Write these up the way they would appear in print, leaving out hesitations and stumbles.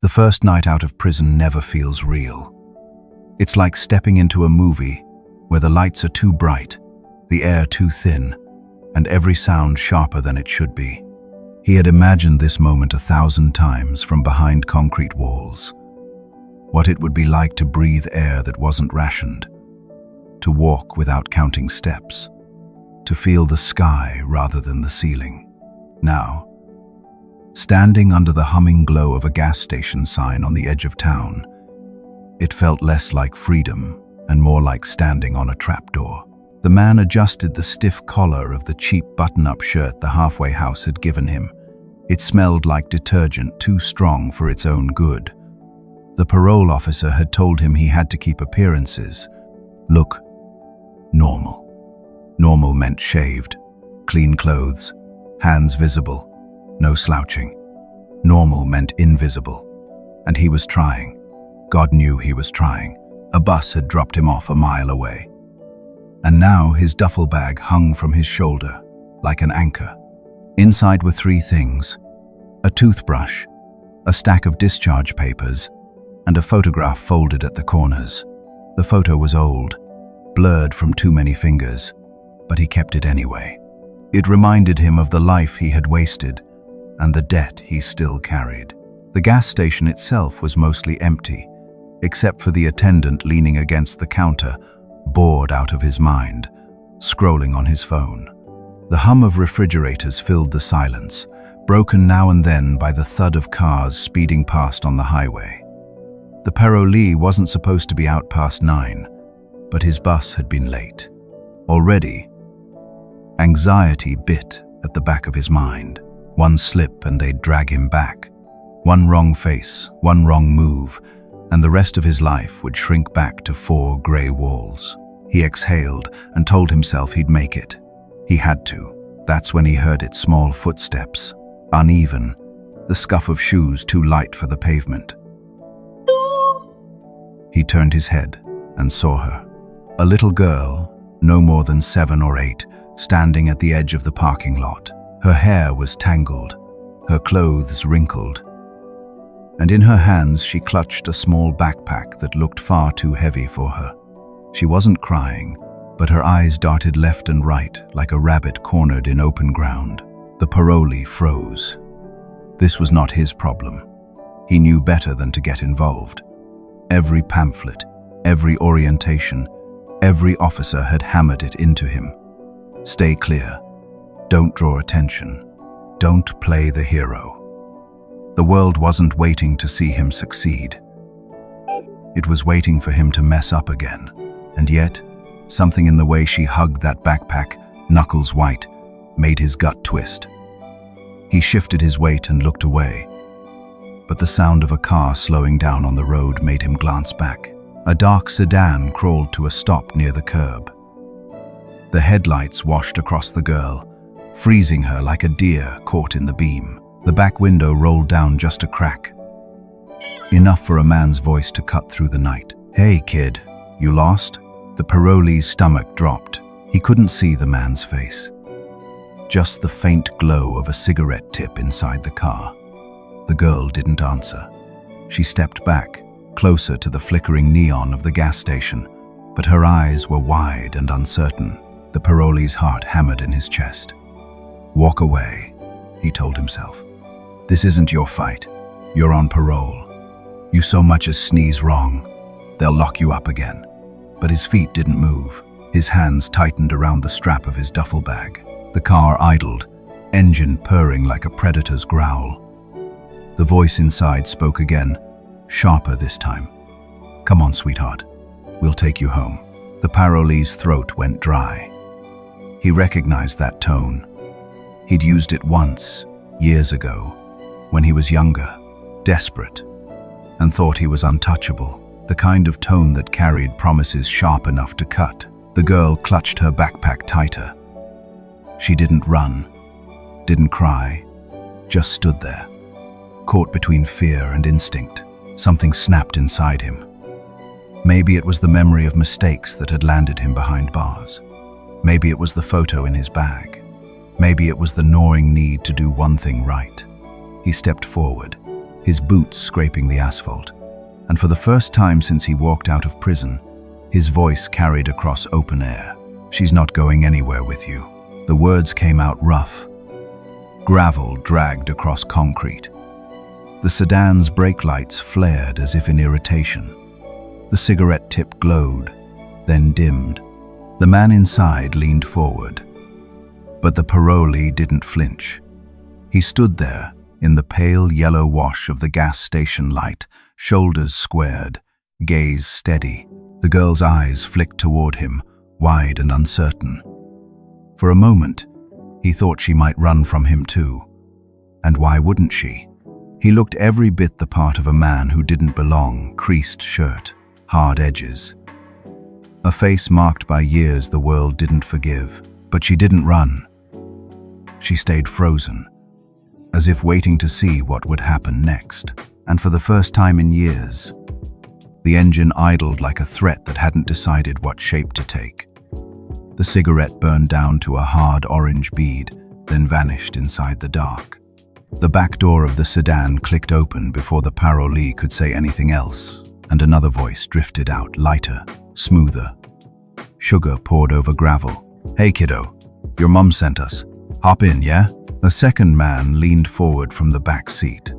The first night out of prison never feels real. It's like stepping into a movie where the lights are too bright, the air too thin, and every sound sharper than it should be. He had imagined this moment 1,000 times from behind concrete walls. What it would be like to breathe air that wasn't rationed, to walk without counting steps, to feel the sky rather than the ceiling. Now, standing under the humming glow of a gas station sign on the edge of town, it felt less like freedom and more like standing on a trapdoor. The man adjusted the stiff collar of the cheap button-up shirt the halfway house had given him. It smelled like detergent too strong for its own good. The parole officer had told him he had to keep appearances. Look normal. Normal meant shaved, clean clothes, hands visible, no slouching. Normal meant invisible. And he was trying. God knew he was trying. A bus had dropped him off a mile away. And now his duffel bag hung from his shoulder, like an anchor. Inside were 3 things: a toothbrush, a stack of discharge papers, and a photograph folded at the corners. The photo was old, blurred from too many fingers, but he kept it anyway. It reminded him of the life he had wasted and the debt he still carried. The gas station itself was mostly empty, except for the attendant leaning against the counter, bored out of his mind, scrolling on his phone. The hum of refrigerators filled the silence, broken now and then by the thud of cars speeding past on the highway. The parolee wasn't supposed to be out past 9, but his bus had been late. Already, anxiety bit at the back of his mind. One slip and they'd drag him back. One wrong face, one wrong move, and the rest of his life would shrink back to 4 grey walls. He exhaled and told himself he'd make it. He had to. That's when he heard its small footsteps, uneven, the scuff of shoes too light for the pavement. He turned his head and saw her. A little girl, no more than 7 or 8, standing at the edge of the parking lot. Her hair was tangled, her clothes wrinkled, and in her hands she clutched a small backpack that looked far too heavy for her. She wasn't crying, but her eyes darted left and right like a rabbit cornered in open ground. The parolee froze. This was not his problem. He knew better than to get involved. Every pamphlet, every orientation, every officer had hammered it into him. Stay clear. Don't draw attention. Don't play the hero. The world wasn't waiting to see him succeed. It was waiting for him to mess up again. And yet, something in the way she hugged that backpack, knuckles white, made his gut twist. He shifted his weight and looked away. But the sound of a car slowing down on the road made him glance back. A dark sedan crawled to a stop near the curb. The headlights washed across the girl, freezing her like a deer caught in the beam. The back window rolled down just a crack, enough for a man's voice to cut through the night. "Hey, kid, you lost?" The parolee's stomach dropped. He couldn't see the man's face, just the faint glow of a cigarette tip inside the car. The girl didn't answer. She stepped back, closer to the flickering neon of the gas station, but her eyes were wide and uncertain. The parolee's heart hammered in his chest. "Walk away," he told himself. "This isn't your fight. You're on parole. You so much as sneeze wrong, they'll lock you up again." But his feet didn't move. His hands tightened around the strap of his duffel bag. The car idled, engine purring like a predator's growl. The voice inside spoke again, sharper this time. "Come on, sweetheart. We'll take you home." The parolee's throat went dry. He recognized that tone. He'd used it once, years ago, when he was younger, desperate, and thought he was untouchable. The kind of tone that carried promises sharp enough to cut. The girl clutched her backpack tighter. She didn't run, didn't cry, just stood there, caught between fear and instinct. Something snapped inside him. Maybe it was the memory of mistakes that had landed him behind bars. Maybe it was the photo in his bag. Maybe it was the gnawing need to do one thing right. He stepped forward, his boots scraping the asphalt. And for the first time since he walked out of prison, his voice carried across open air. "She's not going anywhere with you." The words came out rough. Gravel dragged across concrete. The sedan's brake lights flared as if in irritation. The cigarette tip glowed, then dimmed. The man inside leaned forward. But the parolee didn't flinch. He stood there, in the pale yellow wash of the gas station light, shoulders squared, gaze steady. The girl's eyes flicked toward him, wide and uncertain. For a moment, he thought she might run from him too. And why wouldn't she? He looked every bit the part of a man who didn't belong, creased shirt, hard edges. A face marked by years the world didn't forgive. But she didn't run. She stayed frozen, as if waiting to see what would happen next. And for the first time in years, the engine idled like a threat that hadn't decided what shape to take. The cigarette burned down to a hard orange bead, then vanished inside the dark. The back door of the sedan clicked open before the parolee could say anything else, and another voice drifted out, lighter, smoother. Sugar poured over gravel. "Hey kiddo, your mum sent us. Hop in, yeah?" A second man leaned forward from the back seat,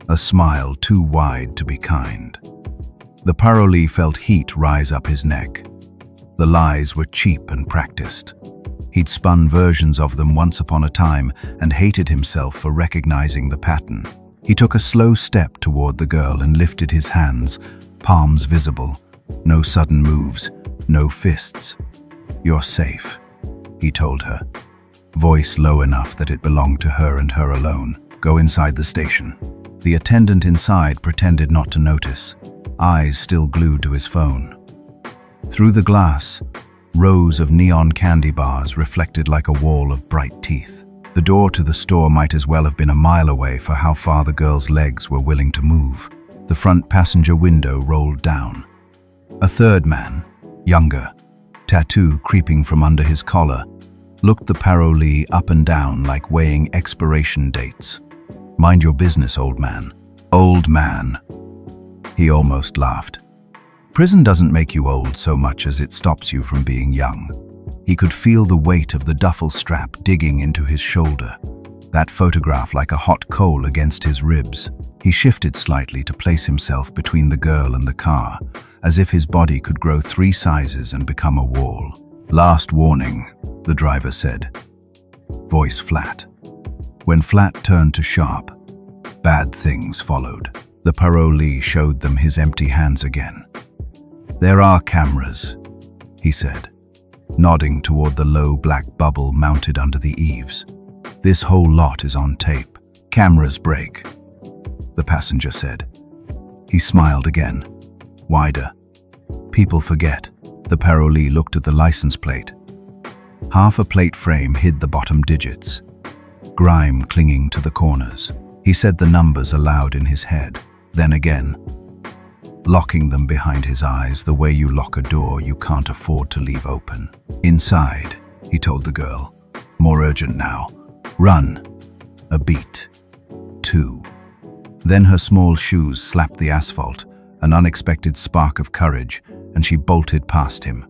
a smile too wide to be kind. The parolee felt heat rise up his neck. The lies were cheap and practiced. He'd spun versions of them once upon a time and hated himself for recognizing the pattern. He took a slow step toward the girl and lifted his hands, palms visible. No sudden moves, no fists. "You're safe," he told her, voice low enough that it belonged to her and her alone. "Go inside the station." The attendant inside pretended not to notice, eyes still glued to his phone. Through the glass, rows of neon candy bars reflected like a wall of bright teeth. The door to the store might as well have been a mile away for how far the girl's legs were willing to move. The front passenger window rolled down. A third man, younger, tattoo creeping from under his collar, looked the parolee up and down like weighing expiration dates. "Mind your business, old man." "Old man." He almost laughed. Prison doesn't make you old so much as it stops you from being young. He could feel the weight of the duffel strap digging into his shoulder, that photograph like a hot coal against his ribs. He shifted slightly to place himself between the girl and the car, as if his body could grow 3 sizes and become a wall. "Last warning," the driver said, voice flat. When flat turned to sharp, bad things followed. The parolee showed them his empty hands again. "There are cameras," he said, nodding toward the low black bubble mounted under the eaves. "This whole lot is on tape. Cameras break," the passenger said. He smiled again, wider. "People forget." The parolee looked at the license plate. Half a plate frame hid the bottom digits, grime clinging to the corners. He said the numbers aloud in his head, then again, locking them behind his eyes the way you lock a door you can't afford to leave open. "Inside," he told the girl, more urgent now. "Run." A beat. 2. Then her small shoes slapped the asphalt, an unexpected spark of courage, and she bolted past him,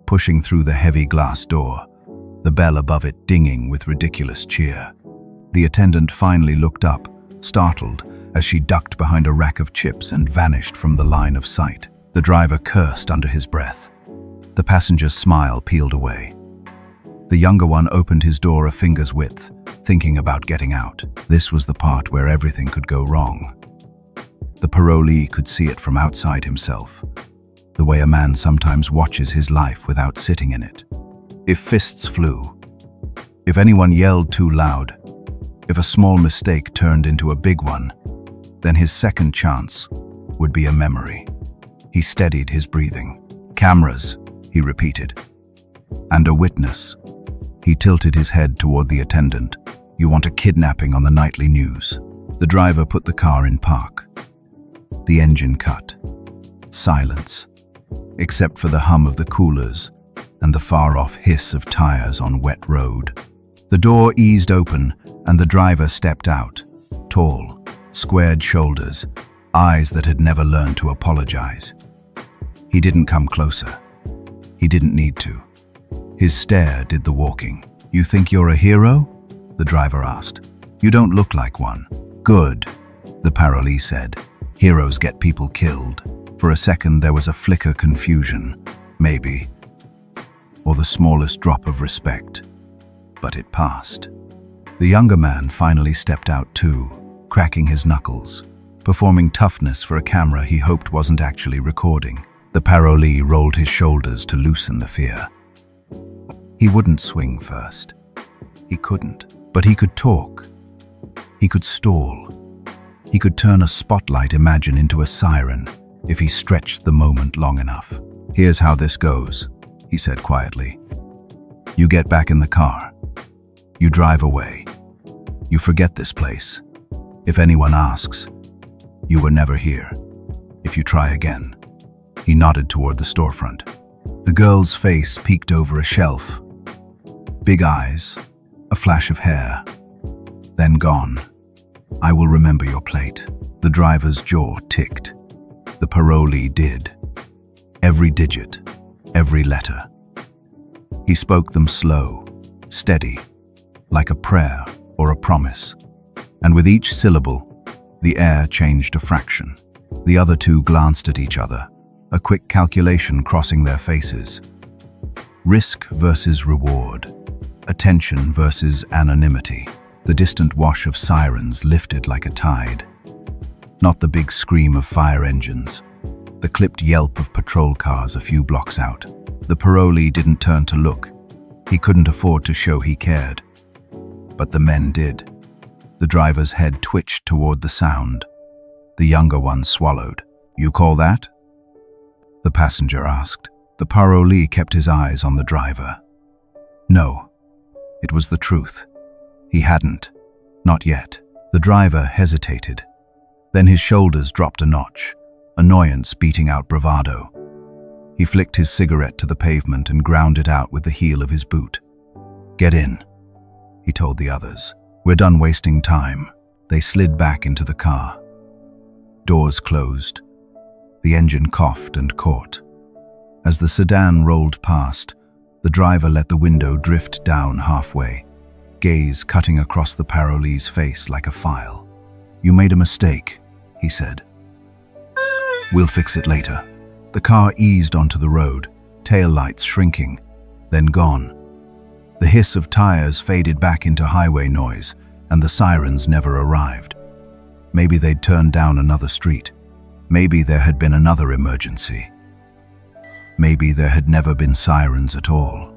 pushing through the heavy glass door, the bell above it dinging with ridiculous cheer. The attendant finally looked up, startled, as she ducked behind a rack of chips and vanished from the line of sight. The driver cursed under his breath. The passenger's smile peeled away. The younger one opened his door a finger's width, thinking about getting out. This was the part where everything could go wrong. The parolee could see it from outside himself, the way a man sometimes watches his life without sitting in it. If fists flew, if anyone yelled too loud, if a small mistake turned into a big one, then his second chance would be a memory. He steadied his breathing. "Cameras," he repeated. "And a witness." He tilted his head toward the attendant. "You want a kidnapping on the nightly news." The driver put the car in park. The engine cut. Silence, except for the hum of the coolers and the far-off hiss of tires on wet road. The door eased open and the driver stepped out, tall, squared shoulders, eyes that had never learned to apologize. He didn't come closer. He didn't need to. His stare did the walking. "You think you're a hero?" the driver asked. "You don't look like one." "Good," the parolee said. "Heroes get people killed." For a second there was a flicker confusion, maybe, or the smallest drop of respect. But it passed. The younger man finally stepped out too, cracking his knuckles, performing toughness for a camera he hoped wasn't actually recording. The parolee rolled his shoulders to loosen the fear. He wouldn't swing first. He couldn't. But he could talk. He could stall. He could turn a spotlight imagine into a siren if he stretched the moment long enough. "Here's how this goes," he said quietly. "You get back in the car. You drive away. You forget this place. If anyone asks, you were never here. If you try again." He nodded toward the storefront. The girl's face peeked over a shelf. Big eyes, a flash of hair, then gone. "I will remember your plate." The driver's jaw ticked. The parolee did. Every digit, every letter. He spoke them slow, steady, like a prayer or a promise. And with each syllable, the air changed a fraction. The other two glanced at each other, a quick calculation crossing their faces. Risk versus reward. Attention versus anonymity. The distant wash of sirens lifted like a tide. Not the big scream of fire engines, the clipped yelp of patrol cars a few blocks out. The parolee didn't turn to look. He couldn't afford to show he cared. But the men did. The driver's head twitched toward the sound. The younger one swallowed. "You call that?" the passenger asked. The parolee kept his eyes on the driver. No, it was the truth. He hadn't. Not yet. The driver hesitated. Then his shoulders dropped a notch, annoyance beating out bravado. He flicked his cigarette to the pavement and ground it out with the heel of his boot. "Get in," he told the others. "We're done wasting time." They slid back into the car. Doors closed. The engine coughed and caught. As the sedan rolled past, the driver let the window drift down halfway, gaze cutting across the parolee's face like a file. "You made a mistake," he said. "We'll fix it later." The car eased onto the road, taillights shrinking, then gone. The hiss of tires faded back into highway noise, and the sirens never arrived. Maybe they'd turned down another street. Maybe there had been another emergency. Maybe there had never been sirens at all,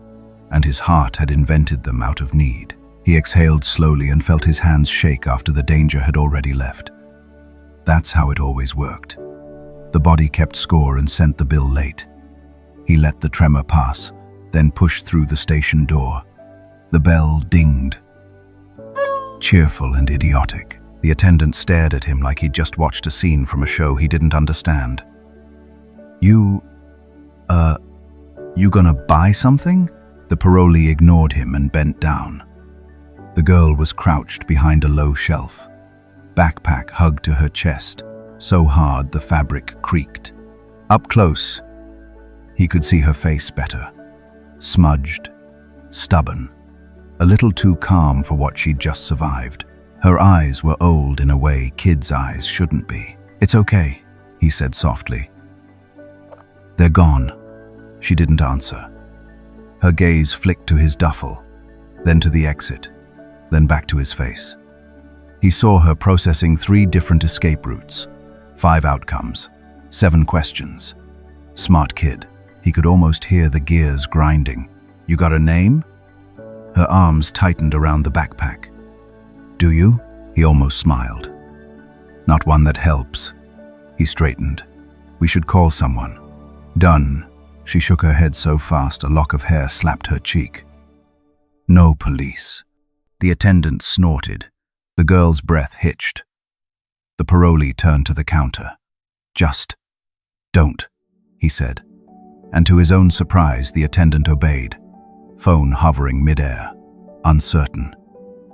and his heart had invented them out of need. He exhaled slowly and felt his hands shake after the danger had already left. That's how it always worked. The body kept score and sent the bill late. He let the tremor pass, then pushed through the station door. The bell dinged. Cheerful and idiotic. The attendant stared at him like he'd just watched a scene from a show he didn't understand. You gonna buy something?" The parolee ignored him and bent down. The girl was crouched behind a low shelf, backpack hugged to her chest, so hard the fabric creaked. Up close, he could see her face better. Smudged, stubborn, a little too calm for what she'd just survived. Her eyes were old in a way kids' eyes shouldn't be. "It's okay," he said softly. "They're gone." She didn't answer. Her gaze flicked to his duffel, then to the exit, then back to his face. He saw her processing 3 different escape routes, 5 outcomes, 7 questions. Smart kid. He could almost hear the gears grinding. "You got a name?" Her arms tightened around the backpack. "Do you?" He almost smiled. "Not one that helps." He straightened. "We should call someone." "Done." She shook her head so fast a lock of hair slapped her cheek. "No police." The attendant snorted. The girl's breath hitched. The parolee turned to the counter. "Just don't," he said. And to his own surprise, the attendant obeyed. Phone hovering midair. Uncertain.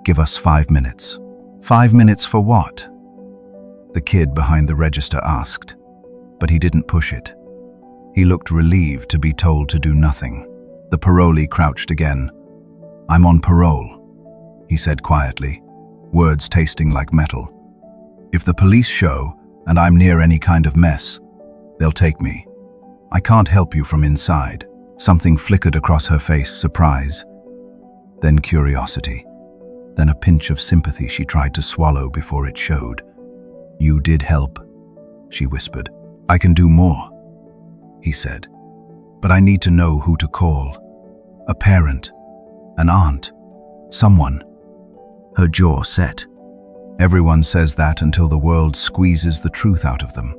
"Give us 5 minutes." 5 minutes for what? the kid behind the register asked, but he didn't push it. He looked relieved to be told to do nothing. The parolee crouched again. "I'm on parole," he said quietly, words tasting like metal. "If the police show and I'm near any kind of mess, they'll take me. I can't help you from inside." Something flickered across her face, surprise, then curiosity, then a pinch of sympathy she tried to swallow before it showed. "You did help," she whispered. "I can do more," he said. "But I need to know who to call. A parent, an aunt, someone." Her jaw set. Everyone says that until the world squeezes the truth out of them.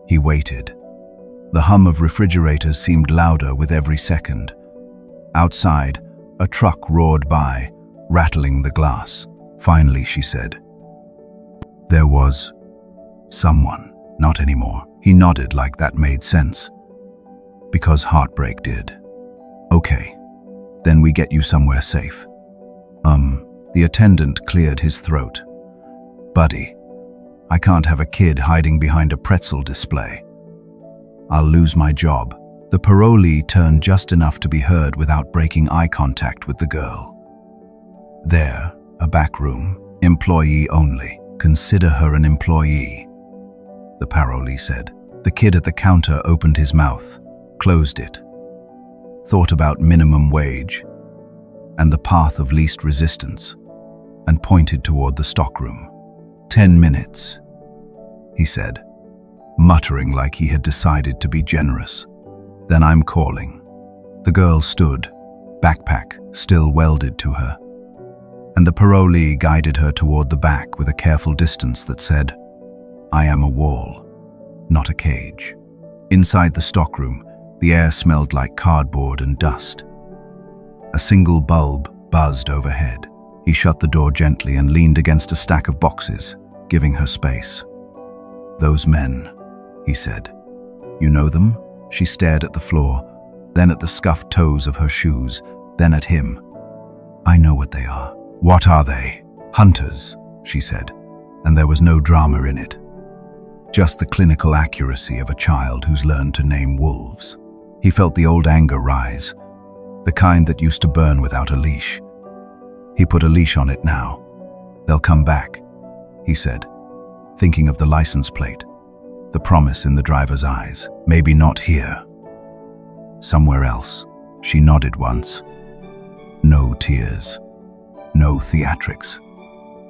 He waited. The hum of refrigerators seemed louder with every second. Outside, a truck roared by, rattling the glass. Finally, she said, "There was someone." "Not anymore." He nodded like that made sense. "Because heartbreak did." "Okay, then we get you somewhere safe." The attendant cleared his throat. "Buddy, I can't have a kid hiding behind a pretzel display. I'll lose my job." The parolee turned just enough to be heard without breaking eye contact with the girl. "There, a back room, employee only. Consider her an employee," the parolee said. The kid at the counter opened his mouth, closed it, thought about minimum wage and the path of least resistance, and pointed toward the stockroom. 10 minutes, he said, muttering like he had decided to be generous. "Then I'm calling." The girl stood, backpack still welded to her, and the parolee guided her toward the back with a careful distance that said, "I am a wall, not a cage." Inside the stockroom, the air smelled like cardboard and dust. A single bulb buzzed overhead. He shut the door gently and leaned against a stack of boxes, giving her space. "Those men," he said. "You know them?" She stared at the floor, then at the scuffed toes of her shoes, then at him. "I know what they are." "What are they?" "Hunters," she said, and there was no drama in it. Just the clinical accuracy of a child who's learned to name wolves. He felt the old anger rise, the kind that used to burn without a leash. He put a leash on it now. "They'll come back," he said, thinking of the license plate, the promise in the driver's eyes. "Maybe not here. Somewhere else." She nodded once. No tears. No theatrics.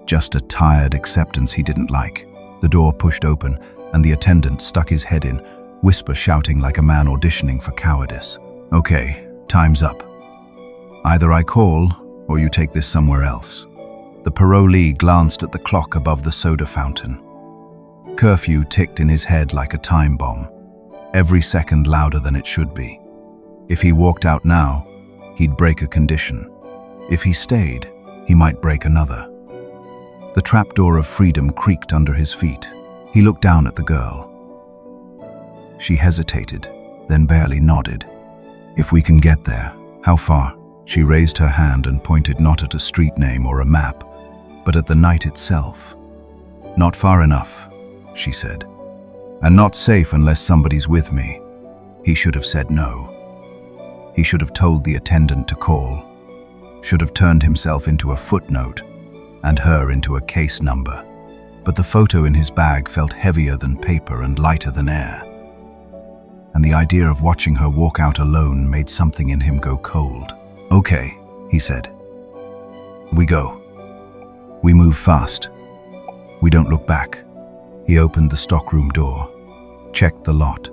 Just a tired acceptance he didn't like. The door pushed open, and the attendant stuck his head in, whisper shouting like a man auditioning for cowardice. "Okay, time's up. Either I call, or you take this somewhere else." The parolee glanced at the clock above the soda fountain. Curfew ticked in his head like a time bomb, every second louder than it should be. If he walked out now, he'd break a condition. If he stayed, he might break another. The trapdoor of freedom creaked under his feet. He looked down at the girl. She hesitated, then barely nodded. "If we can get there." "How far?" She raised her hand and pointed not at a street name or a map, but at the night itself. "Not far enough," she said. "And not safe unless somebody's with me." He should have said no. He should have told the attendant to call. Should have turned himself into a footnote and her into a case number. But the photo in his bag felt heavier than paper and lighter than air. And the idea of watching her walk out alone made something in him go cold. "Okay," he said. "We go. We move fast. We don't look back." He opened the stockroom door, checked the lot.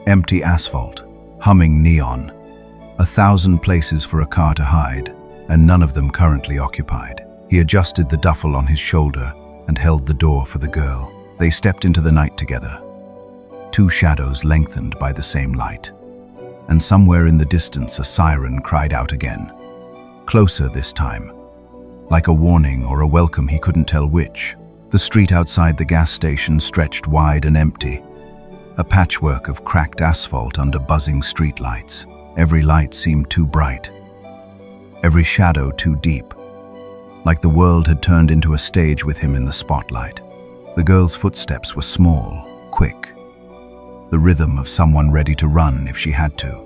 Empty asphalt, humming neon, 1,000 places for a car to hide, and none of them currently occupied. He adjusted the duffel on his shoulder and held the door for the girl. They stepped into the night together, two shadows lengthened by the same light. And somewhere in the distance a siren cried out again. Closer this time, like a warning or a welcome, he couldn't tell which. The street outside the gas station stretched wide and empty, a patchwork of cracked asphalt under buzzing streetlights. Every light seemed too bright, every shadow too deep, like the world had turned into a stage with him in the spotlight. The girl's footsteps were small, quick, the rhythm of someone ready to run if she had to.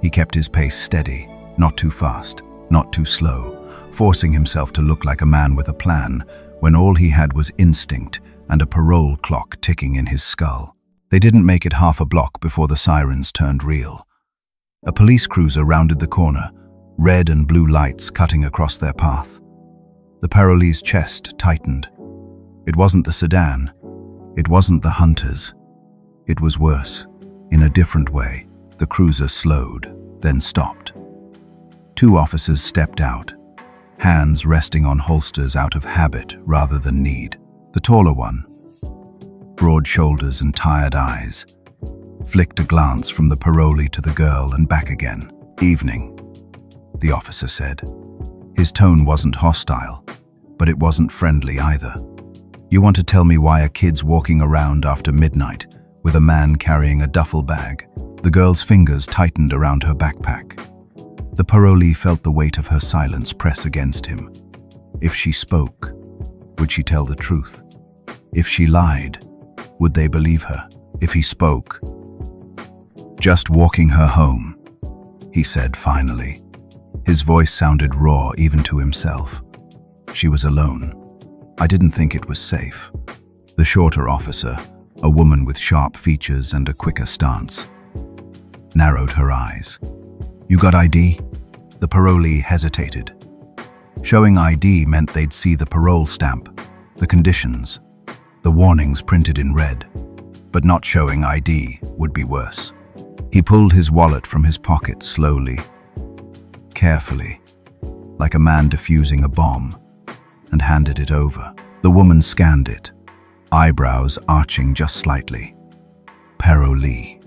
He kept his pace steady, not too fast, not too slow, forcing himself to look like a man with a plan when all he had was instinct and a parole clock ticking in his skull. They didn't make it half a block before the sirens turned real. A police cruiser rounded the corner, red and blue lights cutting across their path. The parolee's chest tightened. It wasn't the sedan. It wasn't the hunters. It was worse. In a different way, the cruiser slowed, then stopped. Two officers stepped out, hands resting on holsters out of habit rather than need. The taller one, broad shoulders and tired eyes, flicked a glance from the parolee to the girl and back again. "Evening," the officer said. His tone wasn't hostile, but it wasn't friendly either. "You want to tell me why a kid's walking around after midnight with a man carrying a duffel bag?" The girl's fingers tightened around her backpack. The parolee felt the weight of her silence press against him. If she spoke, would she tell the truth? If she lied, would they believe her? If he spoke, "Just walking her home," he said finally. His voice sounded raw even to himself. "She was alone. I didn't think it was safe." The shorter officer, a woman with sharp features and a quicker stance, narrowed her eyes. "You got ID?" The parolee hesitated. Showing ID meant they'd see the parole stamp, the conditions, the warnings printed in red. But not showing ID would be worse. He pulled his wallet from his pocket slowly, carefully, like a man defusing a bomb, and handed it over. The woman scanned it, eyebrows arching just slightly. "Parolee,"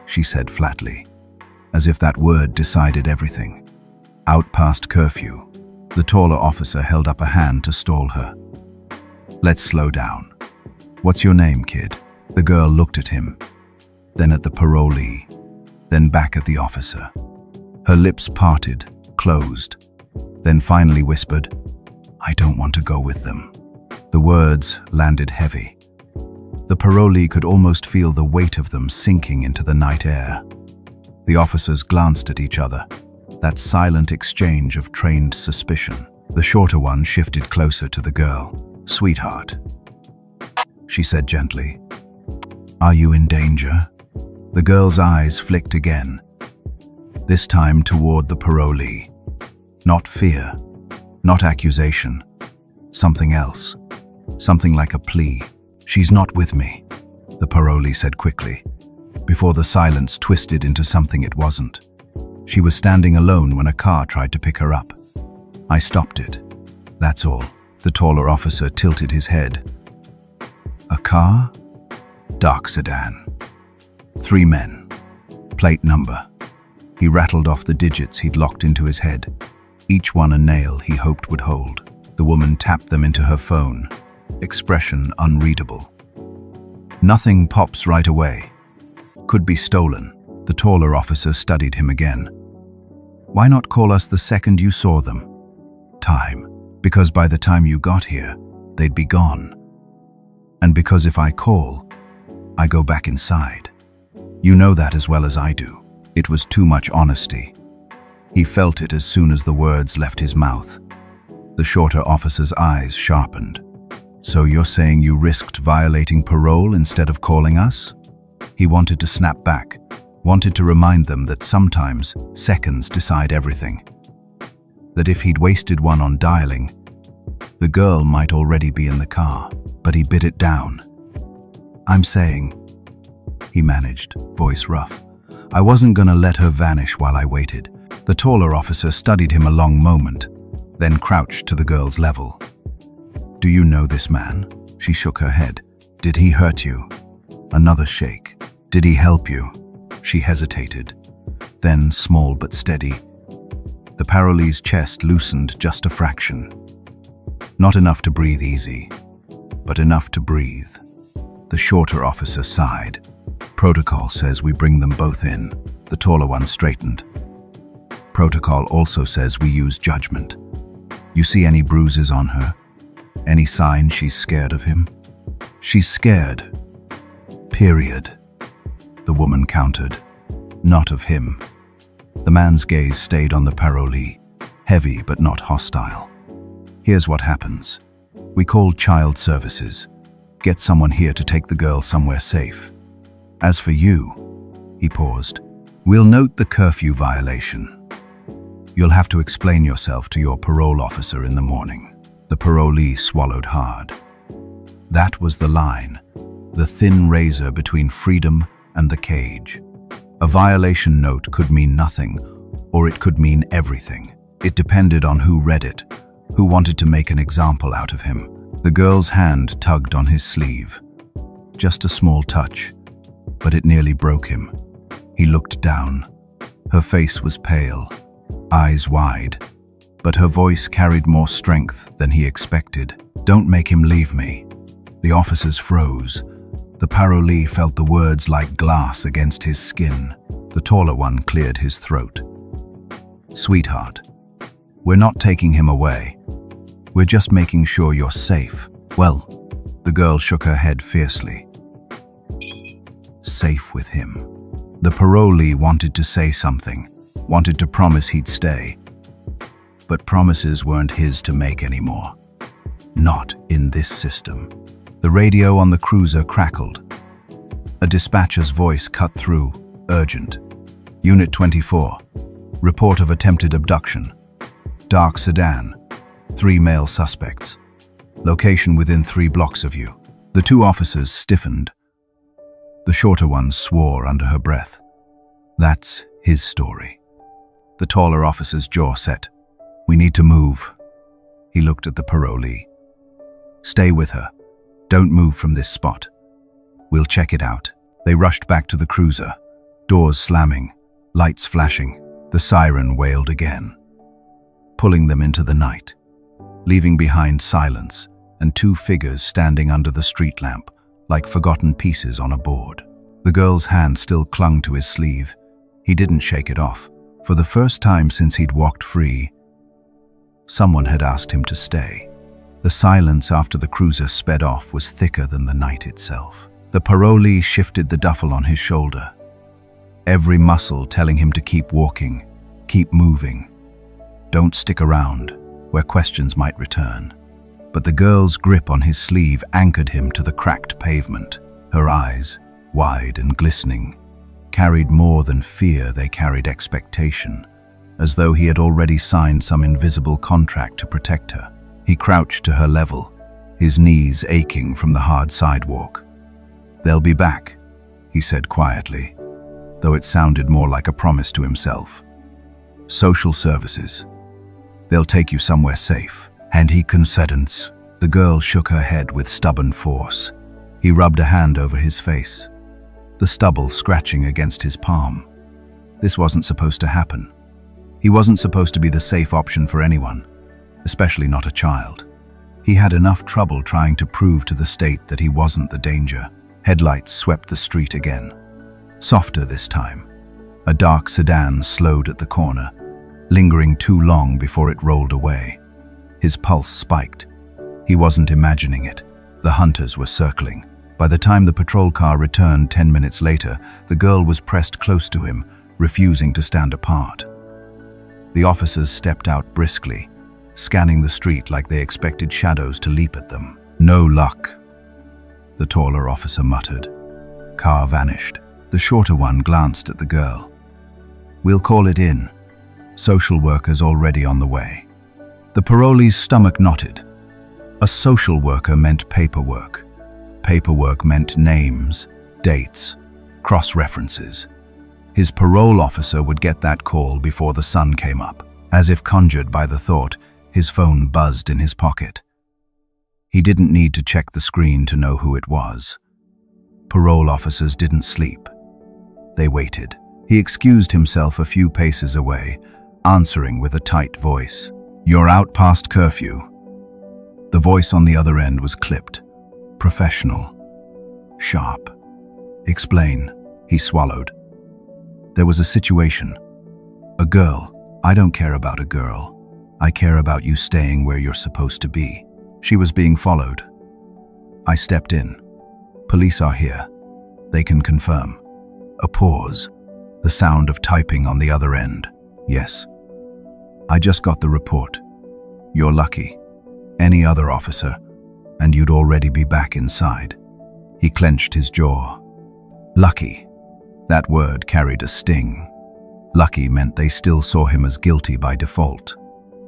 she said flatly, as if that word decided everything. Out past curfew, the taller officer held up a hand to stall her. "Let's slow down. What's your name, kid?" The girl looked at him, then at the parolee, then back at the officer. Her lips parted, closed, then finally whispered, "I don't want to go with them." The words landed heavy. The parolee could almost feel the weight of them sinking into the night air. The officers glanced at each other, that silent exchange of trained suspicion. The shorter one shifted closer to the girl. "Sweetheart," she said gently, "are you in danger?" The girl's eyes flicked again, this time toward the parolee. Not fear, not accusation, something else, something like a plea. "She's not with me," the parolee said quickly, before the silence twisted into something it wasn't. She was standing alone when a car tried to pick her up. "I stopped it. That's all." The taller officer tilted his head. "A car?" "Dark sedan. 3 men. Plate number." He rattled off the digits he'd locked into his head, each one a nail he hoped would hold. The woman tapped them into her phone, expression unreadable. "Nothing pops right away. Could be stolen." The taller officer studied him again. "Why not call us the second you saw them?" "Time. Because by the time you got here, they'd be gone. And because if I call, I go back inside. You know that as well as I do." It was too much honesty. He felt it as soon as the words left his mouth. The shorter officer's eyes sharpened. "So you're saying you risked violating parole instead of calling us?" He wanted to snap back, wanted to remind them that sometimes seconds decide everything. That if he'd wasted one on dialing, the girl might already be in the car, but he bit it down. "I'm saying," he managed, voice rough, "I wasn't gonna let her vanish while I waited." The taller officer studied him a long moment, then crouched to the girl's level. "Do you know this man?" She shook her head. "Did he hurt you?" Another shake. "Did he help you?" She hesitated. Then, small but steady, the parolee's chest loosened just a fraction. Not enough to breathe easy, but enough to breathe. The shorter officer sighed. "Protocol says we bring them both in." The taller one straightened. "Protocol also says we use judgment. You see any bruises on her? Any sign she's scared of him?" She's scared. Period. The woman countered. Not of him. The man's gaze stayed on the parolee, heavy but not hostile. Here's what happens. We call child services. Get someone here to take the girl somewhere safe. As for you, he paused, we'll note the curfew violation. You'll have to explain yourself to your parole officer in the morning. The parolee swallowed hard. That was the line, the thin razor between freedom and the cage. A violation note could mean nothing, or it could mean everything. It depended on who read it, who wanted to make an example out of him. The girl's hand tugged on his sleeve. Just a small touch, but it nearly broke him. He looked down. Her face was pale, eyes wide, but her voice carried more strength than he expected. Don't make him leave me. The officers froze. The parolee felt the words like glass against his skin. The taller one cleared his throat. Sweetheart, we're not taking him away. We're just making sure you're safe. Well, the girl shook her head fiercely. Safe with him. The parolee wanted to say something, wanted to promise he'd stay. But promises weren't his to make anymore. Not in this system. The radio on the cruiser crackled. A dispatcher's voice cut through, urgent. Unit 24. Report of attempted abduction. Dark sedan. 3 male suspects. Location within 3 blocks of you. The 2 officers stiffened. The shorter one swore under her breath. That's his story. The taller officer's jaw set. We need to move. He looked at the parolee. Stay with her. Don't move from this spot. We'll check it out. They rushed back to the cruiser. Doors slamming, lights flashing. The siren wailed again, pulling them into the night, leaving behind silence and 2 figures standing under the street lamp, like forgotten pieces on a board. The girl's hand still clung to his sleeve. He didn't shake it off. For the first time since he'd walked free, someone had asked him to stay. The silence after the cruiser sped off was thicker than the night itself. The parolee shifted the duffel on his shoulder, every muscle telling him to keep walking, keep moving. Don't stick around, where questions might return. But the girl's grip on his sleeve anchored him to the cracked pavement. Her eyes, wide and glistening, carried more than fear, they carried expectation, as though he had already signed some invisible contract to protect her. He crouched to her level, his knees aching from the hard sidewalk. They'll be back, he said quietly, though it sounded more like a promise to himself. Social services. They'll take you somewhere safe. And he concedence. The girl shook her head with stubborn force. He rubbed a hand over his face, the stubble scratching against his palm. This wasn't supposed to happen. He wasn't supposed to be the safe option for anyone, especially not a child. He had enough trouble trying to prove to the state that he wasn't the danger. Headlights swept the street again. Softer this time. A dark sedan slowed at the corner, lingering too long before it rolled away. His pulse spiked. He wasn't imagining it. The hunters were circling. By the time the patrol car returned 10 minutes later, the girl was pressed close to him, refusing to stand apart. The officers stepped out briskly, scanning the street like they expected shadows to leap at them. No luck, the taller officer muttered. Car vanished. The shorter one glanced at the girl. We'll call it in. Social workers already on the way. The parolee's stomach knotted. A social worker meant paperwork. Paperwork meant names, dates, cross-references. His parole officer would get that call before the sun came up. As if conjured by the thought, his phone buzzed in his pocket. He didn't need to check the screen to know who it was. Parole officers didn't sleep. They waited. He excused himself a few paces away, answering with a tight voice. You're out past curfew. The voice on the other end was clipped, professional, sharp. Explain, he swallowed. There was a situation. A girl. I don't care about a girl. I care about you staying where you're supposed to be. She was being followed. I stepped in. Police are here. They can confirm. A pause. The sound of typing on the other end. Yes. I just got the report. You're lucky. Any other officer, and you'd already be back inside. He clenched his jaw. Lucky. That word carried a sting. Lucky meant they still saw him as guilty by default.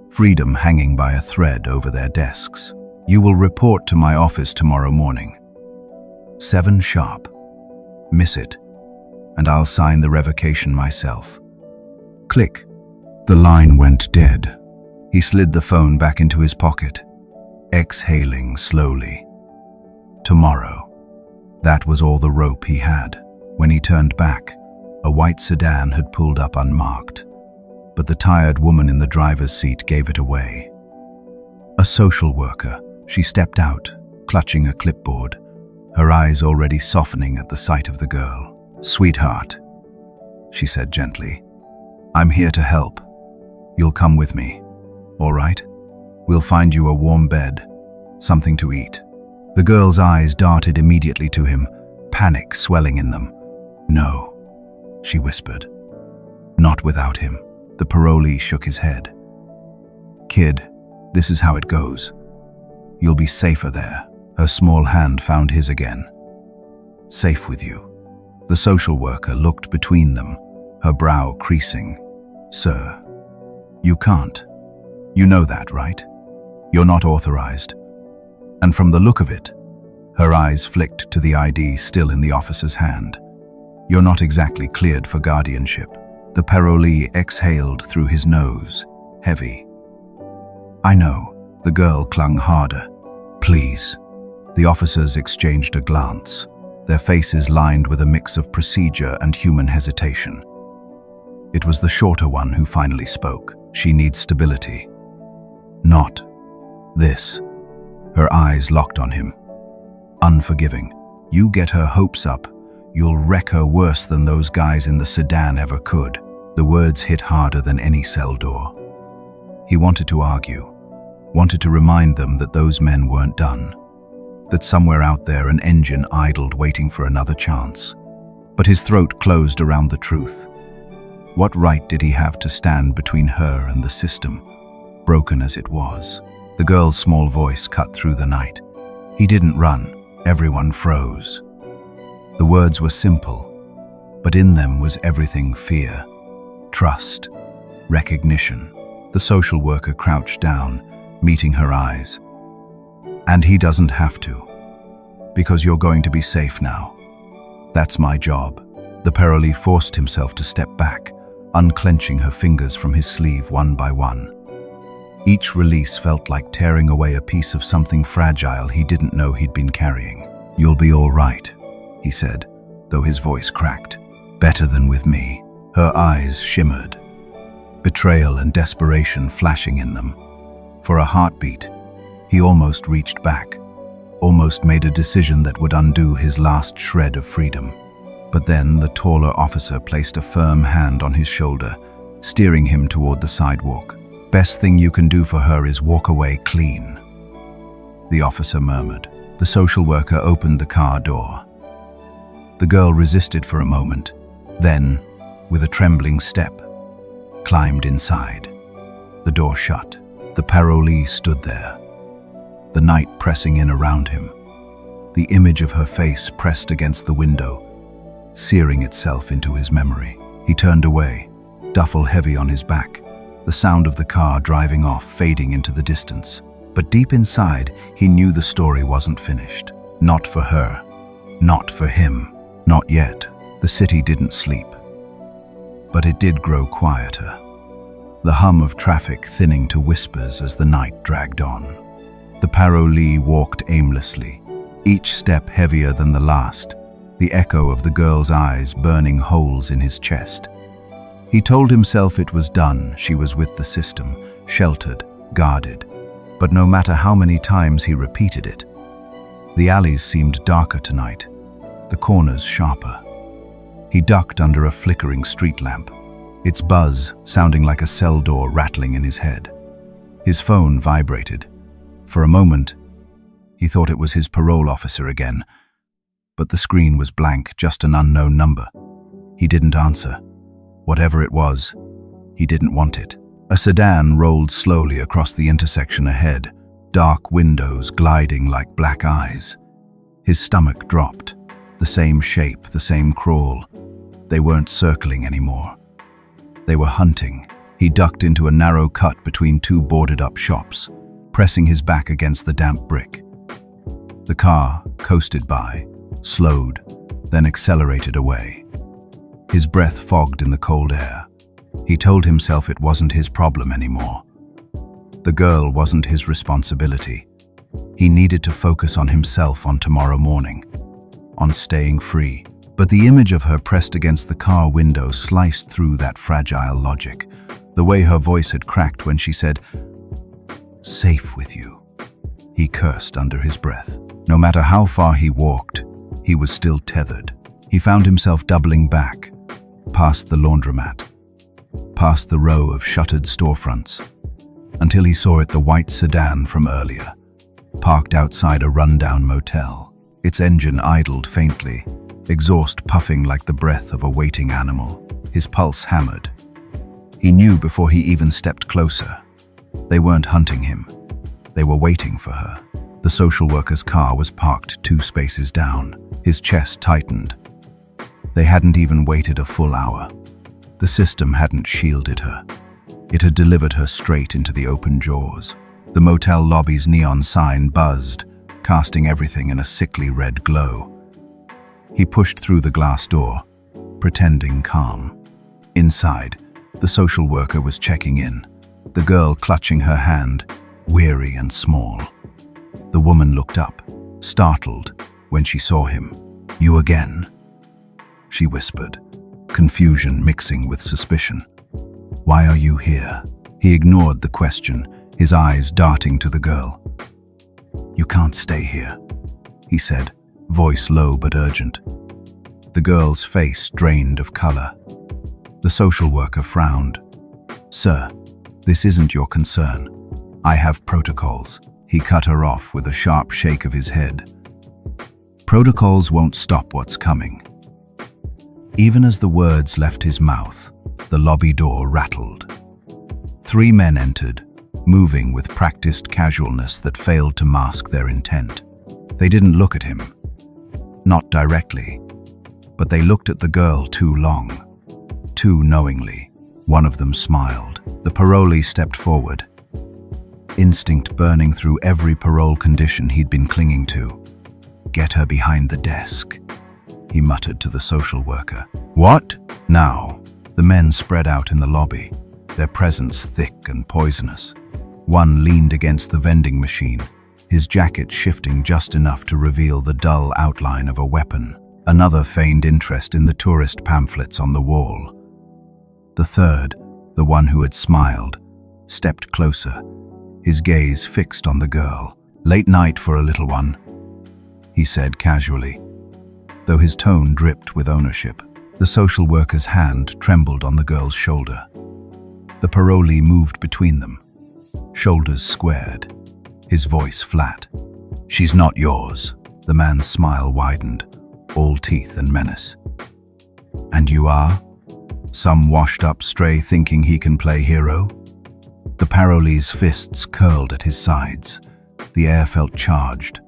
Freedom hanging by a thread over their desks. You will report to my office tomorrow morning. 7 sharp. Miss it, and I'll sign the revocation myself. Click. The line went dead. He slid the phone back into his pocket, exhaling slowly. Tomorrow. That was all the rope he had. When he turned back, a white sedan had pulled up unmarked, but the tired woman in the driver's seat gave it away. A social worker. She stepped out, clutching a clipboard, her eyes already softening at the sight of the girl. Sweetheart, she said gently, I'm here to help. You'll come with me, all right? We'll find you a warm bed, something to eat. The girl's eyes darted immediately to him, panic swelling in them. No, she whispered. Not without him. The parolee shook his head. Kid, this is how it goes. You'll be safer there. Her small hand found his again. Safe with you. The social worker looked between them, her brow creasing. Sir, you can't. You know that, right? You're not authorized. And from the look of it, her eyes flicked to the ID still in the officer's hand. You're not exactly cleared for guardianship. The parolee exhaled through his nose, heavy. I know. The girl clung harder. Please. The officers exchanged a glance, their faces lined with a mix of procedure and human hesitation. It was the shorter one who finally spoke. She needs stability. Not this. Her eyes locked on him. Unforgiving. You get her hopes up, you'll wreck her worse than those guys in the sedan ever could. The words hit harder than any cell door. He wanted to argue, wanted to remind them that those men weren't done, that somewhere out there an engine idled waiting for another chance. But his throat closed around the truth. What right did he have to stand between her and the system, broken as it was? The girl's small voice cut through the night. He didn't run. Everyone froze. The words were simple, but in them was everything: fear, trust, recognition. The social worker crouched down, meeting her eyes. And he doesn't have to, because you're going to be safe now. That's my job. The parolee forced himself to step back, unclenching her fingers from his sleeve one by one. Each release felt like tearing away a piece of something fragile he didn't know he'd been carrying. You'll be all right, he said, though his voice cracked. Better than with me. Her eyes shimmered, betrayal and desperation flashing in them. For a heartbeat, he almost reached back, almost made a decision that would undo his last shred of freedom. But then the taller officer placed a firm hand on his shoulder, steering him toward the sidewalk. Best thing you can do for her is walk away clean, the officer murmured. The social worker opened the car door. The girl resisted for a moment, then, with a trembling step, climbed inside. The door shut. The parolee stood there, the night pressing in around him. The image of her face pressed against the window, searing itself into his memory. He turned away, duffel heavy on his back, the sound of the car driving off fading into the distance. But deep inside, he knew the story wasn't finished. Not for her, not for him, not yet. The city didn't sleep. But it did grow quieter, the hum of traffic thinning to whispers as the night dragged on. The parolee walked aimlessly, each step heavier than the last, the echo of the girl's eyes burning holes in his chest. He told himself it was done. She was with the system, sheltered, guarded. But no matter how many times he repeated it, the alleys seemed darker tonight, the corners sharper. He ducked under a flickering street lamp, its buzz sounding like a cell door rattling in his head. His phone vibrated. For a moment, he thought it was his parole officer again, but the screen was blank, just an unknown number. He didn't answer. Whatever it was, he didn't want it. A sedan rolled slowly across the intersection ahead, dark windows gliding like black eyes. His stomach dropped. The same shape, the same crawl. They weren't circling anymore. They were hunting. He ducked into a narrow cut between two boarded-up shops, pressing his back against the damp brick. The car coasted by, slowed, then accelerated away. His breath fogged in the cold air. He told himself it wasn't his problem anymore. The girl wasn't his responsibility. He needed to focus on himself, on tomorrow morning, on staying free. But the image of her pressed against the car window sliced through that fragile logic. The way her voice had cracked when she said, "Safe with you." He cursed under his breath. No matter how far he walked, he was still tethered. He found himself doubling back, past the laundromat, past the row of shuttered storefronts, until he saw it, the white sedan from earlier, parked outside a rundown motel. Its engine idled faintly, exhaust puffing like the breath of a waiting animal. His pulse hammered. He knew before he even stepped closer. They weren't hunting him. They were waiting for her. The social worker's car was parked 2 spaces down. His chest tightened. They hadn't even waited a full hour. The system hadn't shielded her. It had delivered her straight into the open jaws. The motel lobby's neon sign buzzed, casting everything in a sickly red glow. He pushed through the glass door, pretending calm. Inside, the social worker was checking in, the girl clutching her hand, weary and small. The woman looked up, startled, when she saw him. "You again?" she whispered, confusion mixing with suspicion. "Why are you here?" He ignored the question, his eyes darting to the girl. "You can't stay here," he said, voice low but urgent. The girl's face drained of color. The social worker frowned. "Sir, this isn't your concern. I have protocols." He cut her off with a sharp shake of his head. "Protocols won't stop what's coming." Even as the words left his mouth, the lobby door rattled. 3 men entered, moving with practiced casualness that failed to mask their intent. They didn't look at him. Not directly. But they looked at the girl too long. Too knowingly. One of them smiled. The parolee stepped forward, instinct burning through every parole condition he'd been clinging to. "Get her behind the desk," he muttered to the social worker. "What? Now?" The men spread out in the lobby, their presence thick and poisonous. One leaned against the vending machine, his jacket shifting just enough to reveal the dull outline of a weapon. Another feigned interest in the tourist pamphlets on the wall. The third, the one who had smiled, stepped closer, his gaze fixed on the girl. "Late night for a little one," he said casually, though his tone dripped with ownership. The social worker's hand trembled on the girl's shoulder. The parolee moved between them, shoulders squared, his voice flat. "She's not yours." The man's smile widened, all teeth and menace. "And you are? Some washed-up stray thinking he can play hero?" The parolee's fists curled at his sides. The air felt charged,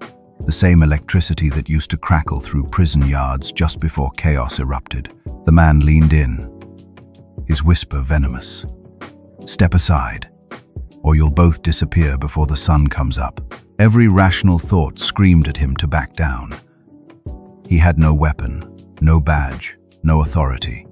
the same electricity that used to crackle through prison yards just before chaos erupted. The man leaned in, his whisper venomous. "Step aside, or you'll both disappear before the sun comes up." Every rational thought screamed at him to back down. He had no weapon, no badge, no authority.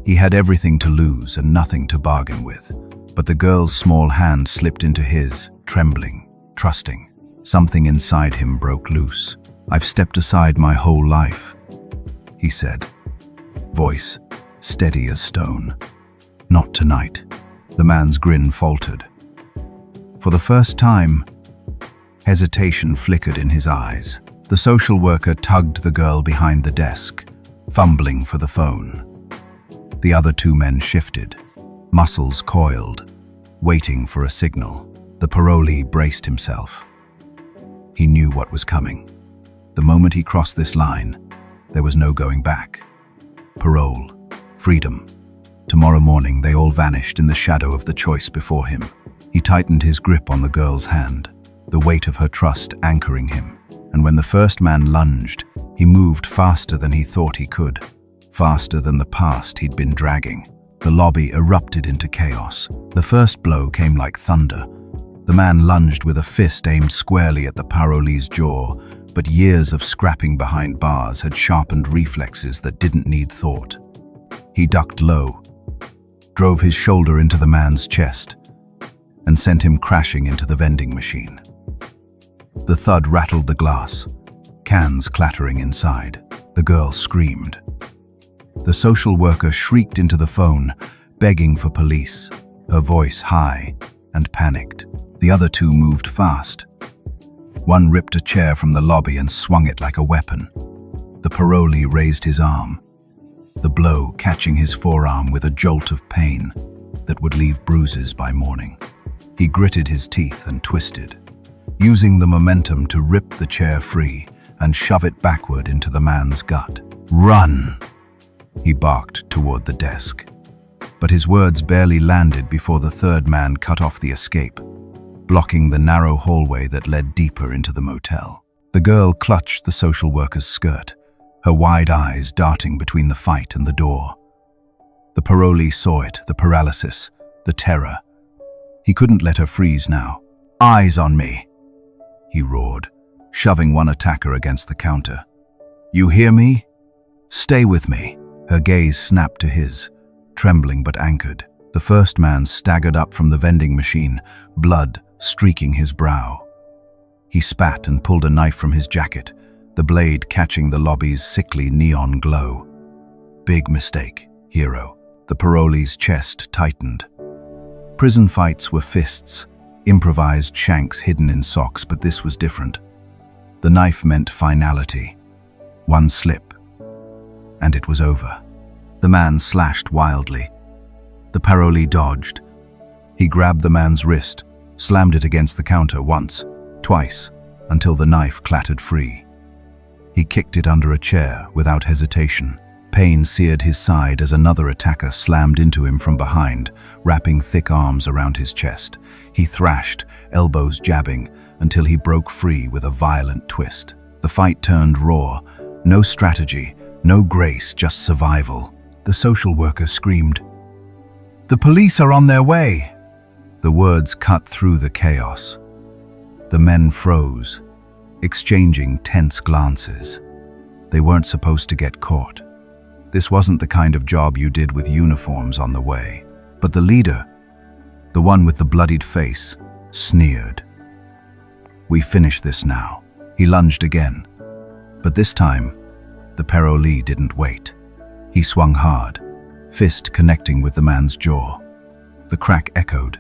He had everything to lose and nothing to bargain with. But the girl's small hand slipped into his, trembling, trusting. Something inside him broke loose. "I've stepped aside my whole life," he said, voice steady as stone. "Not tonight." The man's grin faltered. For the first time, hesitation flickered in his eyes. The social worker tugged the girl behind the desk, fumbling for the phone. The other 2 men shifted, muscles coiled, waiting for a signal. The parolee braced himself. He knew what was coming. The moment he crossed this line, there was no going back. Parole, freedom. Tomorrow morning they all vanished in the shadow of the choice before him. He tightened his grip on the girl's hand, the weight of her trust anchoring him. And when the first man lunged, he moved faster than he thought he could, faster than the past he'd been dragging. The lobby erupted into chaos. The first blow came like thunder. The man lunged with a fist aimed squarely at the parolee's jaw, but years of scrapping behind bars had sharpened reflexes that didn't need thought. He ducked low, drove his shoulder into the man's chest, and sent him crashing into the vending machine. The thud rattled the glass, cans clattering inside. The girl screamed. The social worker shrieked into the phone, begging for police, her voice high and panicked. The other two moved fast. One ripped a chair from the lobby and swung it like a weapon. The parolee raised his arm, the blow catching his forearm with a jolt of pain that would leave bruises by morning. He gritted his teeth and twisted, using the momentum to rip the chair free and shove it backward into the man's gut. "Run!" He barked toward the desk. But his words barely landed before the third man cut off the escape, blocking the narrow hallway that led deeper into the motel. The girl clutched the social worker's skirt, her wide eyes darting between the fight and the door. The parolee saw it, the paralysis, the terror. He couldn't let her freeze now. "Eyes on me!" he roared, shoving one attacker against the counter. "You hear me? Stay with me." Her gaze snapped to his, trembling but anchored. The first man staggered up from the vending machine, blood streaking his brow. He spat and pulled a knife from his jacket, the blade catching the lobby's sickly neon glow. "Big mistake, hero." The parolee's chest tightened. Prison fights were fists, improvised shanks hidden in socks, but this was different. The knife meant finality. One slip, and it was over. The man slashed wildly. The parolee dodged. He grabbed the man's wrist, slammed it against the counter once, twice, until the knife clattered free. He kicked it under a chair without hesitation. Pain seared his side as another attacker slammed into him from behind, wrapping thick arms around his chest. He thrashed, elbows jabbing, until he broke free with a violent twist. The fight turned raw. No strategy, no grace, just survival. The social worker screamed, "The police are on their way!" The words cut through the chaos. The men froze, exchanging tense glances. They weren't supposed to get caught. This wasn't the kind of job you did with uniforms on the way. But the leader, the one with the bloodied face, sneered. "We finish this now." He lunged again. But this time, the parolee didn't wait. He swung hard, fist connecting with the man's jaw. The crack echoed,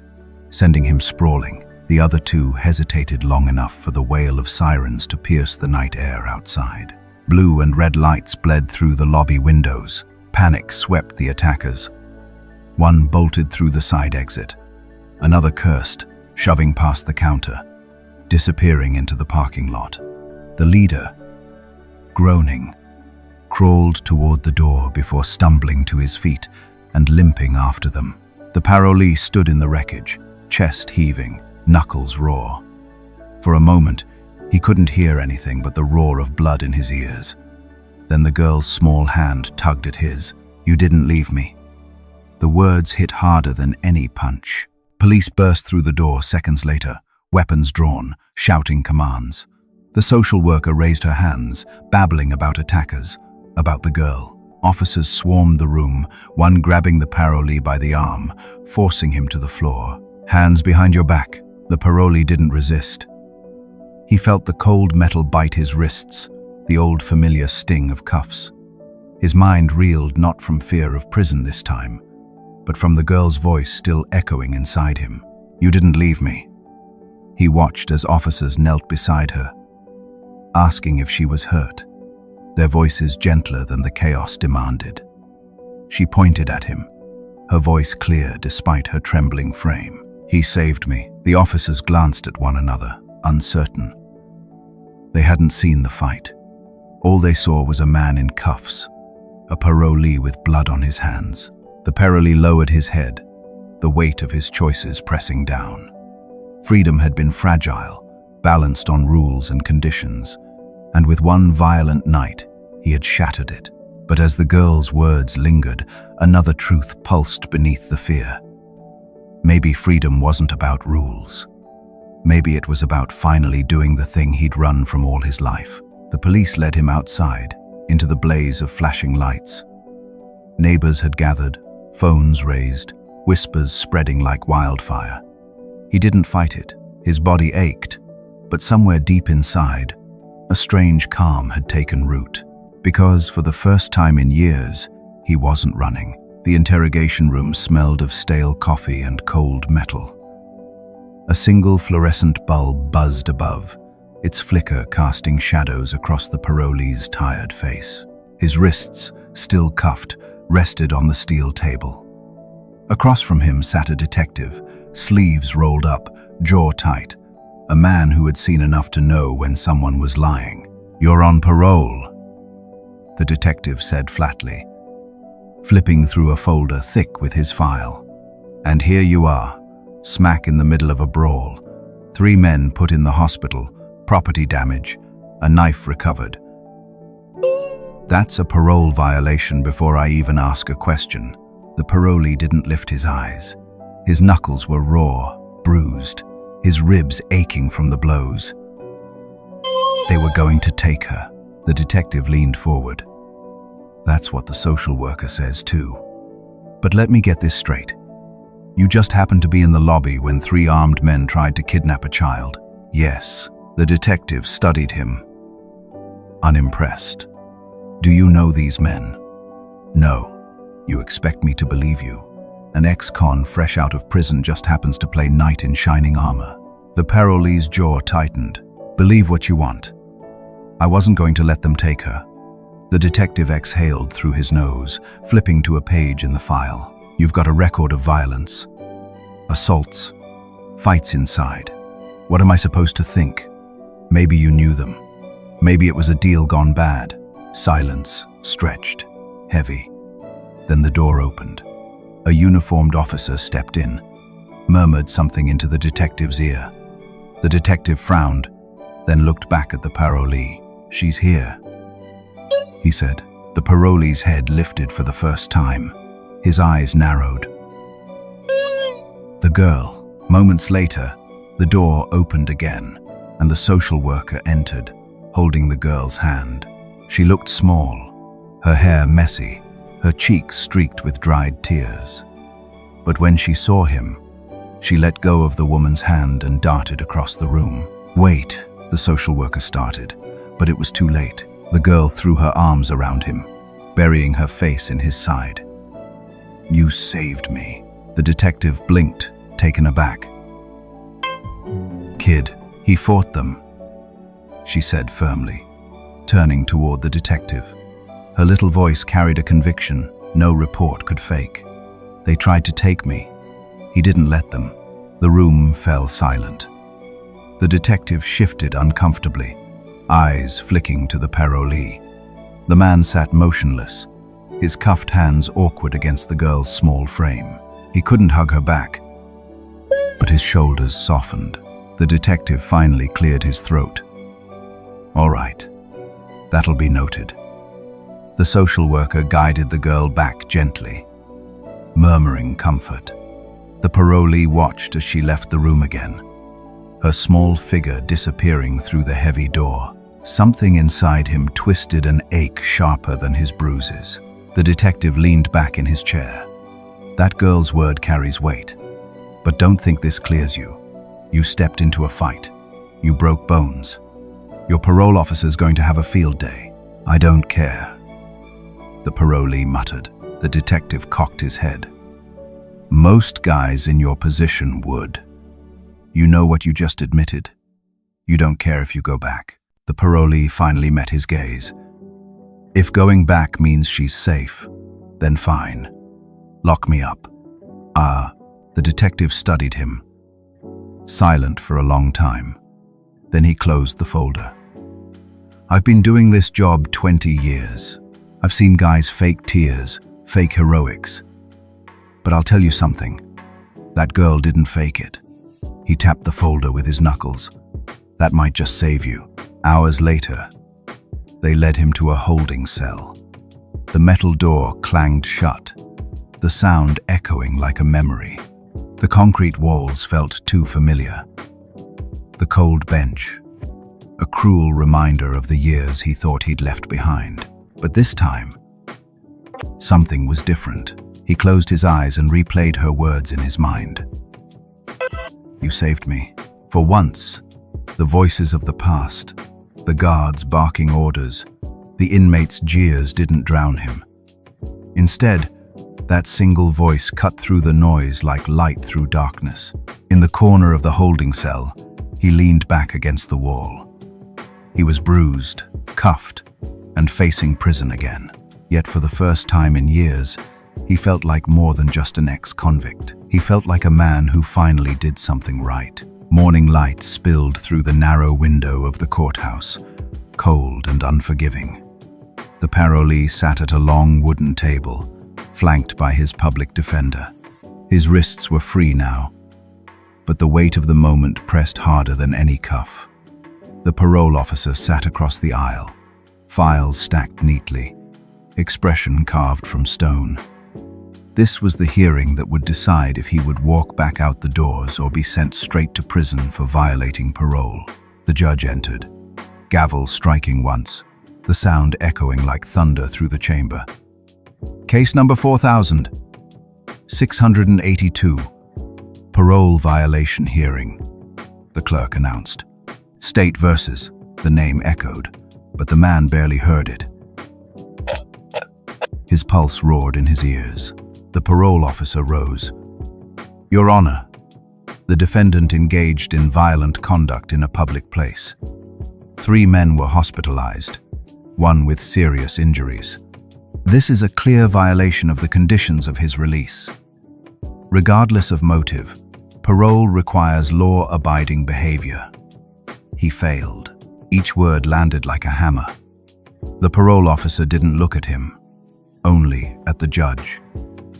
sending him sprawling. The other two hesitated long enough for the wail of sirens to pierce the night air outside. Blue and red lights bled through the lobby windows. Panic swept the attackers. One bolted through the side exit. Another cursed, shoving past the counter, disappearing into the parking lot. The leader, groaning, crawled toward the door before stumbling to his feet and limping after them. The parolee stood in the wreckage, chest heaving, knuckles raw. For a moment, he couldn't hear anything but the roar of blood in his ears. Then the girl's small hand tugged at his. "You didn't leave me." The words hit harder than any punch. Police burst through the door seconds later, weapons drawn, shouting commands. The social worker raised her hands, babbling about attackers, about the girl. Officers swarmed the room, one grabbing the parolee by the arm, forcing him to the floor. "Hands behind your back." The parolee didn't resist. He felt the cold metal bite his wrists, the old familiar sting of cuffs. His mind reeled not from fear of prison this time, but from the girl's voice still echoing inside him. "You didn't leave me." He watched as officers knelt beside her, asking if she was hurt, their voices gentler than the chaos demanded. She pointed at him, her voice clear despite her trembling frame. "He saved me." The officers glanced at one another, uncertain. They hadn't seen the fight. All they saw was a man in cuffs, a parolee with blood on his hands. The parolee lowered his head, the weight of his choices pressing down. Freedom had been fragile, balanced on rules and conditions, and with one violent night, he had shattered it. But as the girl's words lingered, another truth pulsed beneath the fear. Maybe freedom wasn't about rules. Maybe it was about finally doing the thing he'd run from all his life. The police led him outside, into the blaze of flashing lights. Neighbors had gathered, phones raised, whispers spreading like wildfire. He didn't fight it. His body ached, but somewhere deep inside, a strange calm had taken root. Because for the first time in years, he wasn't running. The interrogation room smelled of stale coffee and cold metal. A single fluorescent bulb buzzed above, its flicker casting shadows across the parolee's tired face. His wrists, still cuffed, rested on the steel table. Across from him sat a detective, sleeves rolled up, jaw tight, a man who had seen enough to know when someone was lying. "You're on parole," the detective said flatly, flipping through a folder thick with his file. "And here you are, smack in the middle of a brawl. 3 men put in the hospital, property damage, a knife recovered. That's a parole violation before I even ask a question." The parolee didn't lift his eyes. His knuckles were raw, bruised, his ribs aching from the blows. They were going to take her. The detective leaned forward. "That's what the social worker says too. But let me get this straight. You just happened to be in the lobby when 3 armed men tried to kidnap a child?" "Yes." The detective studied him, unimpressed. "Do you know these men?" "No." "You expect me to believe you? An ex-con fresh out of prison just happens to play knight in shining armor." The parolee's jaw tightened. "Believe what you want. I wasn't going to let them take her." The detective exhaled through his nose, flipping to a page in the file. "You've got a record of violence. Assaults. Fights inside. What am I supposed to think? Maybe you knew them. Maybe it was a deal gone bad." Silence, stretched, heavy. Then the door opened. A uniformed officer stepped in, murmured something into the detective's ear. The detective frowned, then looked back at the parolee. "She's here," he said. The parolee's head lifted for the first time. His eyes narrowed. The girl. Moments later, the door opened again, and the social worker entered, holding the girl's hand. She looked small, her hair messy, her cheeks streaked with dried tears. But when she saw him, she let go of the woman's hand and darted across the room. "Wait," the social worker started, but it was too late. The girl threw her arms around him, burying her face in his side. "You saved me." The detective blinked, taken aback. "Kid, he fought them," she said firmly, turning toward the detective. Her little voice carried a conviction no report could fake. "They tried to take me. He didn't let them." The room fell silent. The detective shifted uncomfortably, eyes flicking to the parolee. The man sat motionless, his cuffed hands awkward against the girl's small frame. He couldn't hug her back, but his shoulders softened. The detective finally cleared his throat. "All right, that'll be noted." The social worker guided the girl back gently, murmuring comfort. The parolee watched as she left the room again, her small figure disappearing through the heavy door. Something inside him twisted an ache sharper than his bruises. The detective leaned back in his chair. "That girl's word carries weight. But don't think this clears you. You stepped into a fight. You broke bones. Your parole officer's going to have a field day." "I don't care," the parolee muttered. The detective cocked his head. "Most guys in your position would. You know what you just admitted? You don't care if you go back." The parolee finally met his gaze. "If going back means she's safe, then fine. Lock me up." The detective studied him, silent for a long time. Then he closed the folder. I've been doing this job 20 years. I've seen guys fake tears, fake heroics. But I'll tell you something. That girl didn't fake it. He tapped the folder with his knuckles. That might just save you. Hours later, they led him to a holding cell. The metal door clanged shut, the sound echoing like a memory. The concrete walls felt too familiar. The cold bench, a cruel reminder of the years he thought he'd left behind. But this time, something was different. He closed his eyes and replayed her words in his mind. You saved me. For once, the voices of the past, the guards barking orders, the inmates' jeers didn't drown him. Instead, that single voice cut through the noise like light through darkness. In the corner of the holding cell, he leaned back against the wall. He was bruised, cuffed, and facing prison again. Yet for the first time in years, he felt like more than just an ex-convict. He felt like a man who finally did something right. Morning light spilled through the narrow window of the courthouse, cold and unforgiving. The parolee sat at a long wooden table, flanked by his public defender. His wrists were free now, but the weight of the moment pressed harder than any cuff. The parole officer sat across the aisle, files stacked neatly, expression carved from stone. This was the hearing that would decide if he would walk back out the doors or be sent straight to prison for violating parole. The judge entered, gavel striking once, the sound echoing like thunder through the chamber. Case number 4682. Parole violation hearing, the clerk announced. State versus, the name echoed, but the man barely heard it. His pulse roared in his ears. The parole officer rose. Your Honor, the defendant engaged in violent conduct in a public place. 3 men were hospitalized, 1 with serious injuries. This is a clear violation of the conditions of his release. Regardless of motive, parole requires law-abiding behavior. He failed. Each word landed like a hammer. The parole officer didn't look at him, only at the judge.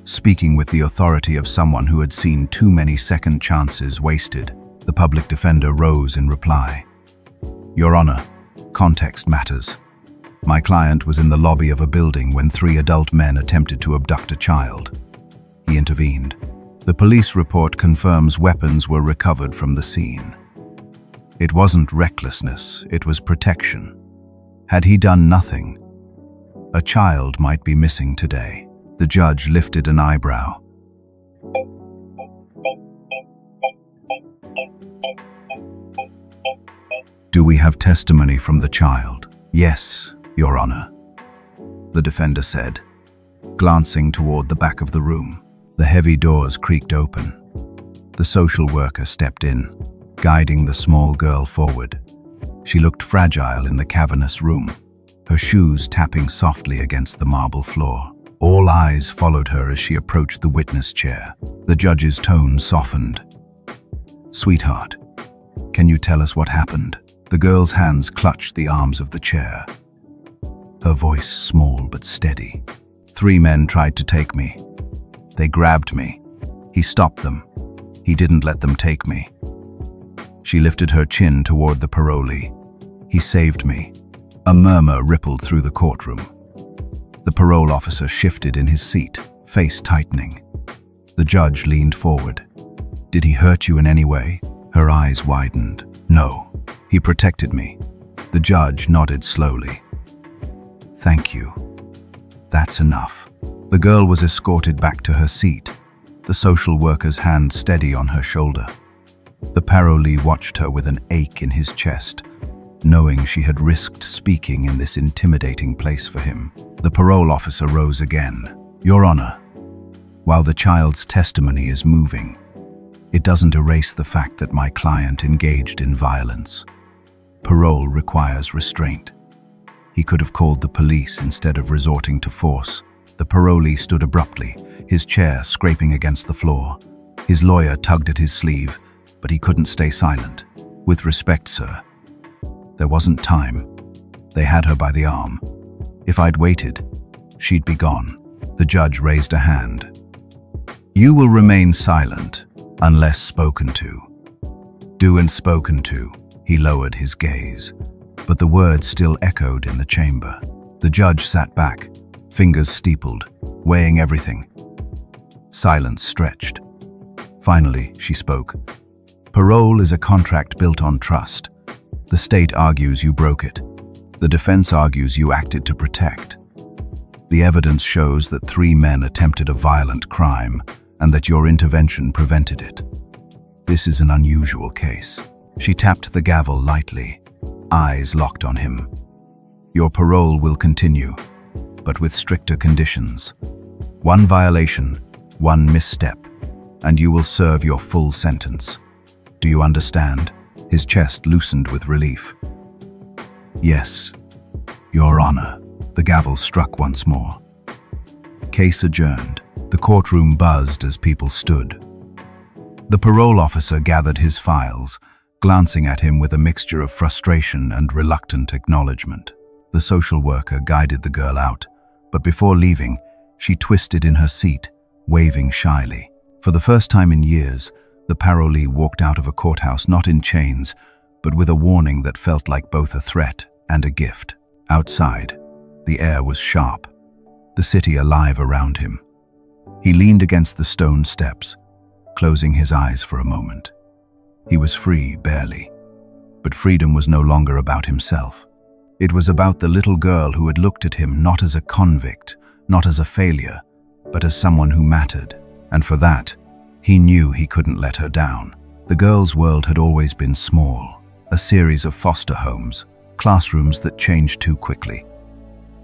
Speaking with the authority of someone who had seen too many second chances wasted, the public defender rose in reply. Your Honor, context matters. My client was in the lobby of a building when 3 adult men attempted to abduct a child. He intervened. The police report confirms weapons were recovered from the scene. It wasn't recklessness, it was protection. Had he done nothing, a child might be missing today. The judge lifted an eyebrow. Do we have testimony from the child? Yes, Your Honor, the defender said, glancing toward the back of the room. The heavy doors creaked open. The social worker stepped in, guiding the small girl forward. She looked fragile in the cavernous room, her shoes tapping softly against the marble floor. All eyes followed her as she approached the witness chair. The judge's tone softened. Sweetheart, can you tell us what happened? The girl's hands clutched the arms of the chair. Her voice small but steady. 3 men tried to take me. They grabbed me. He stopped them. He didn't let them take me. She lifted her chin toward the parolee. He saved me. A murmur rippled through the courtroom. The parole officer shifted in his seat, face tightening. The judge leaned forward. Did he hurt you in any way? Her eyes widened. No, he protected me. The judge nodded slowly. Thank you. That's enough. The girl was escorted back to her seat, the social worker's hand steady on her shoulder. The parolee watched her with an ache in his chest, knowing she had risked speaking in this intimidating place for him. The parole officer rose again. Your Honor, while the child's testimony is moving, it doesn't erase the fact that my client engaged in violence. Parole requires restraint. He could have called the police instead of resorting to force. The parolee stood abruptly, his chair scraping against the floor. His lawyer tugged at his sleeve, but he couldn't stay silent. With respect, sir. There wasn't time. They had her by the arm. If I'd waited, she'd be gone. The judge raised a hand. You will remain silent unless spoken to. Do and spoken to. He lowered his gaze, but the words still echoed in the chamber. The judge sat back, fingers steepled, weighing everything. Silence stretched. Finally, she spoke. Parole is a contract built on trust. The state argues you broke it. The defense argues you acted to protect. The evidence shows that 3 men attempted a violent crime and that your intervention prevented it. This is an unusual case. She tapped the gavel lightly, eyes locked on him. Your parole will continue, but with stricter conditions. 1 violation, 1 misstep, and you will serve your full sentence. Do you understand? His chest loosened with relief. Yes, Your Honor. The gavel struck once more. Case adjourned. The courtroom buzzed as people stood. The parole officer gathered his files, glancing at him with a mixture of frustration and reluctant acknowledgement. The social worker guided the girl out, but before leaving, she twisted in her seat, waving shyly. For the first time in years, the parolee walked out of a courthouse not in chains, but with a warning that felt like both a threat and a gift. Outside, the air was sharp, the city alive around him. He leaned against the stone steps, closing his eyes for a moment. He was free, barely, but freedom was no longer about himself. It was about the little girl who had looked at him not as a convict, not as a failure, but as someone who mattered. And for that, he knew he couldn't let her down. The girl's world had always been small, a series of foster homes, classrooms that changed too quickly,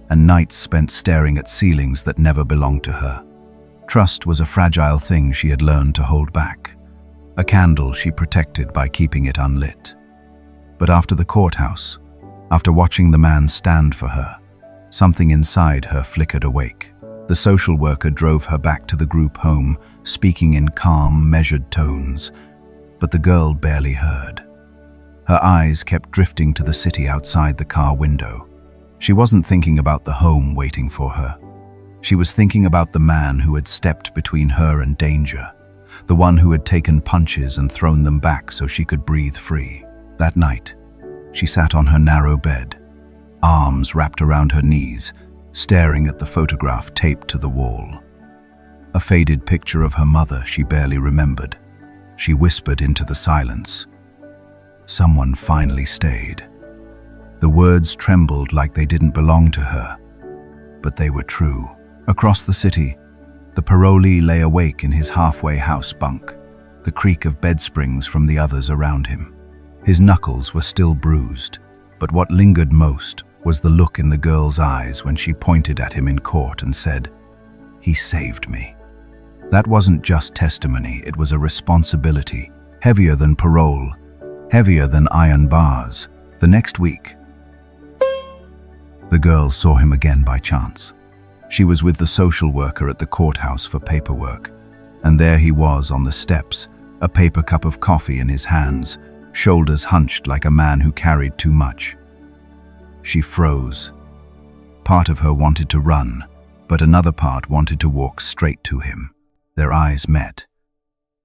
and nights spent staring at ceilings that never belonged to her. Trust was a fragile thing she had learned to hold back, a candle she protected by keeping it unlit. But after the courthouse, after watching the man stand for her, something inside her flickered awake. The social worker drove her back to the group home, speaking in calm, measured tones, but the girl barely heard. Her eyes kept drifting to the city outside the car window. She wasn't thinking about the home waiting for her. She was thinking about the man who had stepped between her and danger, the one who had taken punches and thrown them back so she could breathe free. That night, she sat on her narrow bed, arms wrapped around her knees, staring at the photograph taped to the wall. A faded picture of her mother she barely remembered. She whispered into the silence. Someone finally stayed. The words trembled like they didn't belong to her, but they were true. Across the city, the parolee lay awake in his halfway house bunk, the creak of bed springs from the others around him. His knuckles were still bruised, but what lingered most was the look in the girl's eyes when she pointed at him in court and said, "He saved me." That wasn't just testimony, it was a responsibility, heavier than parole, heavier than iron bars. The next week, the girl saw him again by chance. She was with the social worker at the courthouse for paperwork, and there he was on the steps, a paper cup of coffee in his hands, shoulders hunched like a man who carried too much. She froze. Part of her wanted to run, but another part wanted to walk straight to him. Their eyes met.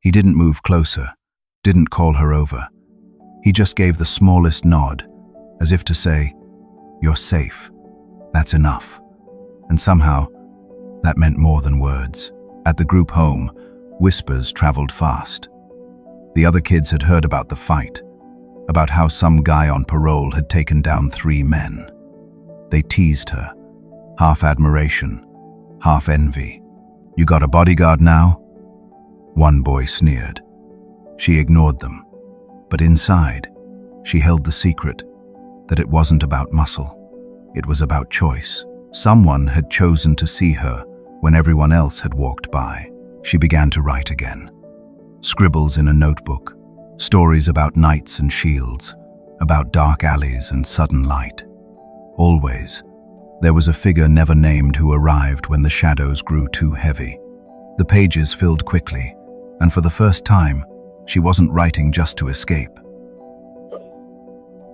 He didn't move closer, didn't call her over. He just gave the smallest nod, as if to say, "You're safe. That's enough." And somehow, that meant more than words. At the group home, whispers traveled fast. The other kids had heard about the fight, about how some guy on parole had taken down 3 men. They teased her, half admiration, half envy. "You got a bodyguard now?" One boy sneered. She ignored them, but inside, she held the secret that it wasn't about muscle. It was about choice. Someone had chosen to see her when everyone else had walked by. She began to write again. Scribbles in a notebook, stories about knights and shields, about dark alleys and sudden light. Always, there was a figure never named who arrived when the shadows grew too heavy. The pages filled quickly, and for the first time, she wasn't writing just to escape.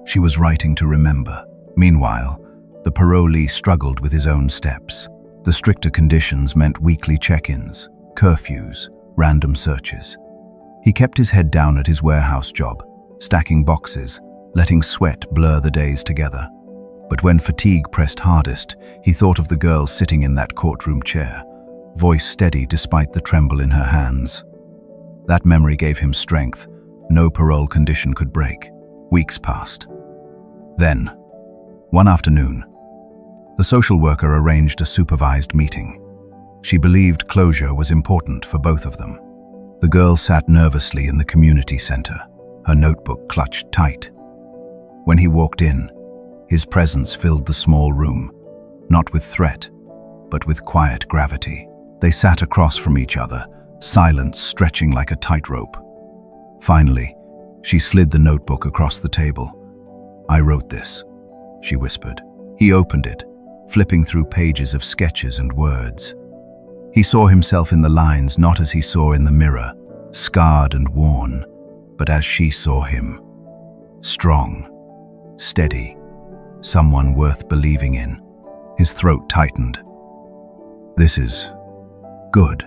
She was writing to remember. Meanwhile, the parolee struggled with his own steps. The stricter conditions meant weekly check-ins, curfews, random searches. He kept his head down at his warehouse job, stacking boxes, letting sweat blur the days together. But when fatigue pressed hardest, he thought of the girl sitting in that courtroom chair, voice steady despite the tremble in her hands. That memory gave him strength no parole condition could break. Weeks passed. Then, one afternoon, the social worker arranged a supervised meeting. She believed closure was important for both of them. The girl sat nervously in the community center, her notebook clutched tight. When he walked in, his presence filled the small room, not with threat, but with quiet gravity. They sat across from each other, silence stretching like a tightrope. Finally, she slid the notebook across the table. "I wrote this," she whispered. He opened it, flipping through pages of sketches and words. He saw himself in the lines not as he saw in the mirror, scarred and worn, but as she saw him. Strong, steady, someone worth believing in. His throat tightened. "This is good,"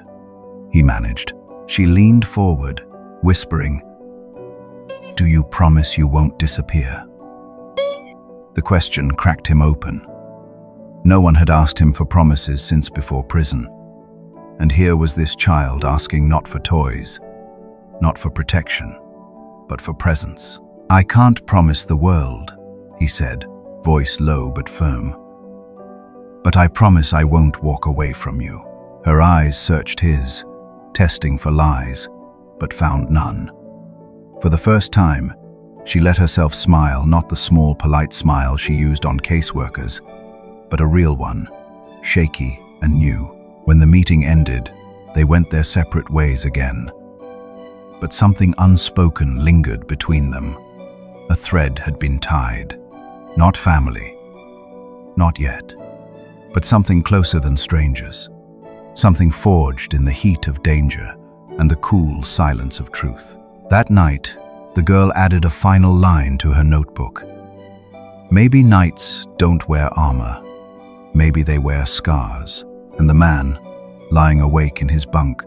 he managed. She leaned forward, whispering, "Do you promise you won't disappear?" The question cracked him open. No one had asked him for promises since before prison. And here was this child asking not for toys, not for protection, but for presence. "I can't promise the world," he said, voice low but firm. "But I promise I won't walk away from you." Her eyes searched his, testing for lies, but found none. For the first time, she let herself smile, not the small, polite smile she used on caseworkers, but a real one, shaky and new. When the meeting ended, they went their separate ways again. But something unspoken lingered between them. A thread had been tied. Not family. Not yet. But something closer than strangers. Something forged in the heat of danger and the cool silence of truth. That night, the girl added a final line to her notebook. "Maybe knights don't wear armor. Maybe they wear scars." And the man, lying awake in his bunk,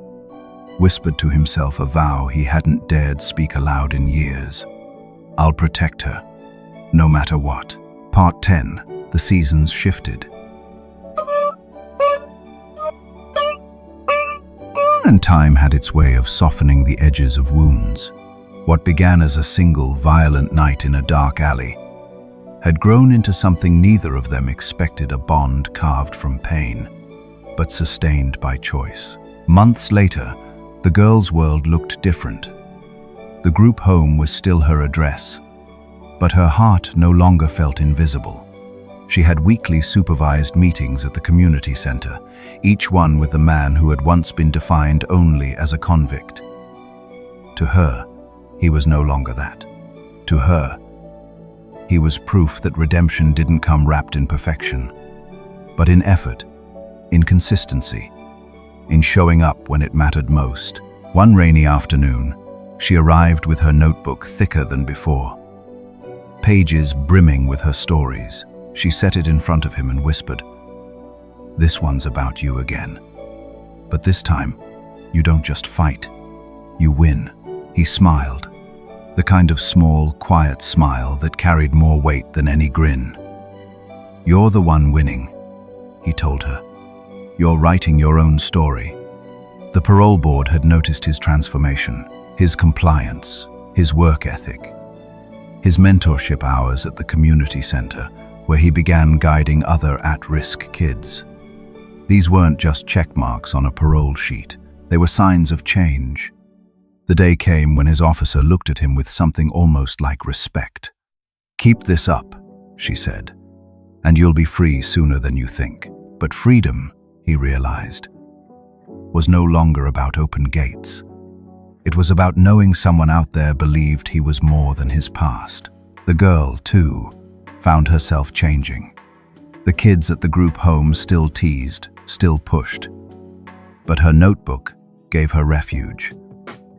whispered to himself a vow he hadn't dared speak aloud in years. "I'll protect her, no matter what." Part 10. The seasons shifted. And time had its way of softening the edges of wounds. What began as a single violent night in a dark alley had grown into something neither of them expected, a bond carved from pain, but sustained by choice. Months later, the girl's world looked different. The group home was still her address, but her heart no longer felt invisible. She had weekly supervised meetings at the community center, each one with the man who had once been defined only as a convict. To her, he was no longer that. To her, he was proof that redemption didn't come wrapped in perfection, but in effort, in consistency, in showing up when it mattered most. One rainy afternoon, she arrived with her notebook thicker than before. Pages brimming with her stories. She set it in front of him and whispered, "This one's about you again. But this time, you don't just fight, you win." He smiled, the kind of small, quiet smile that carried more weight than any grin. "You're the one winning," he told her. "You're writing your own story." The parole board had noticed his transformation, his compliance, his work ethic, his mentorship hours at the community center, where he began guiding other at-risk kids. These weren't just check marks on a parole sheet. They were signs of change. The day came when his officer looked at him with something almost like respect. "Keep this up," she said, "and you'll be free sooner than you think." But freedom, he realized, was no longer about open gates. It was about knowing someone out there believed he was more than his past. The girl, too, found herself changing. The kids at the group home still teased, still pushed. But her notebook gave her refuge.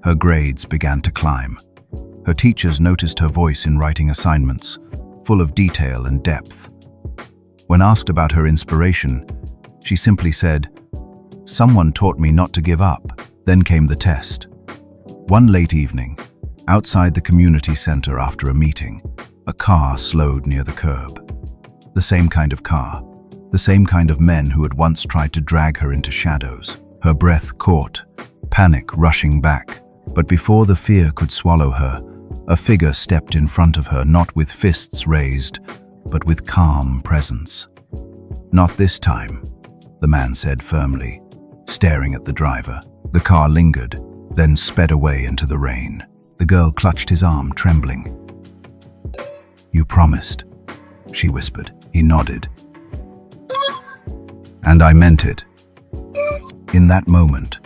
Her grades began to climb. Her teachers noticed her voice in writing assignments, full of detail and depth. When asked about her inspiration, she simply said, "Someone taught me not to give up." Then came the test. One late evening, outside the community center after a meeting, a car slowed near the curb. The same kind of car, the same kind of men who had once tried to drag her into shadows. Her breath caught, panic rushing back. But before the fear could swallow her, a figure stepped in front of her, not with fists raised, but with calm presence. "Not this time," the man said firmly, staring at the driver. The car lingered, then sped away into the rain. The girl clutched his arm, trembling. "You promised," she whispered. He nodded. "And I meant it." In that moment,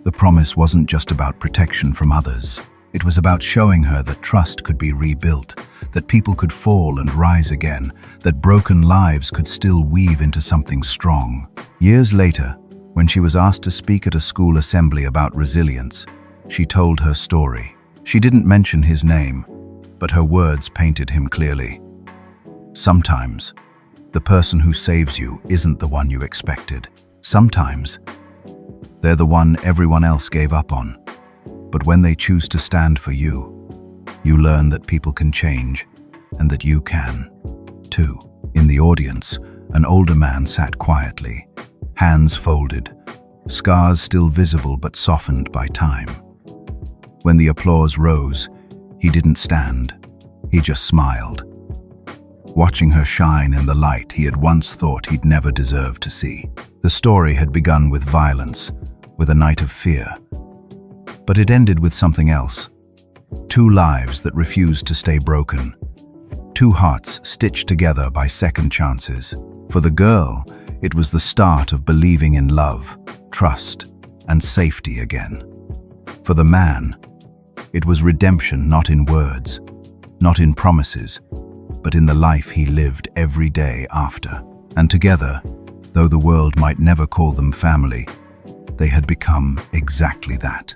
the promise wasn't just about protection from others. It was about showing her that trust could be rebuilt, that people could fall and rise again, that broken lives could still weave into something strong. Years later, when she was asked to speak at a school assembly about resilience, she told her story. She didn't mention his name, but her words painted him clearly. Sometimes, the person who saves you isn't the one you expected. Sometimes, they're the one everyone else gave up on. But when they choose to stand for you, you learn that people can change, and that you can, too. In the audience, an older man sat quietly, hands folded, scars still visible but softened by time. When the applause rose, he didn't stand, he just smiled, watching her shine in the light he had once thought he'd never deserved to see. The story had begun with violence, with a night of fear. But it ended with something else. Two lives that refused to stay broken. Two hearts stitched together by second chances. For the girl, it was the start of believing in love, trust, and safety again. For the man, it was redemption not in words, not in promises, but in the life he lived every day after. And together, though the world might never call them family, they had become exactly that.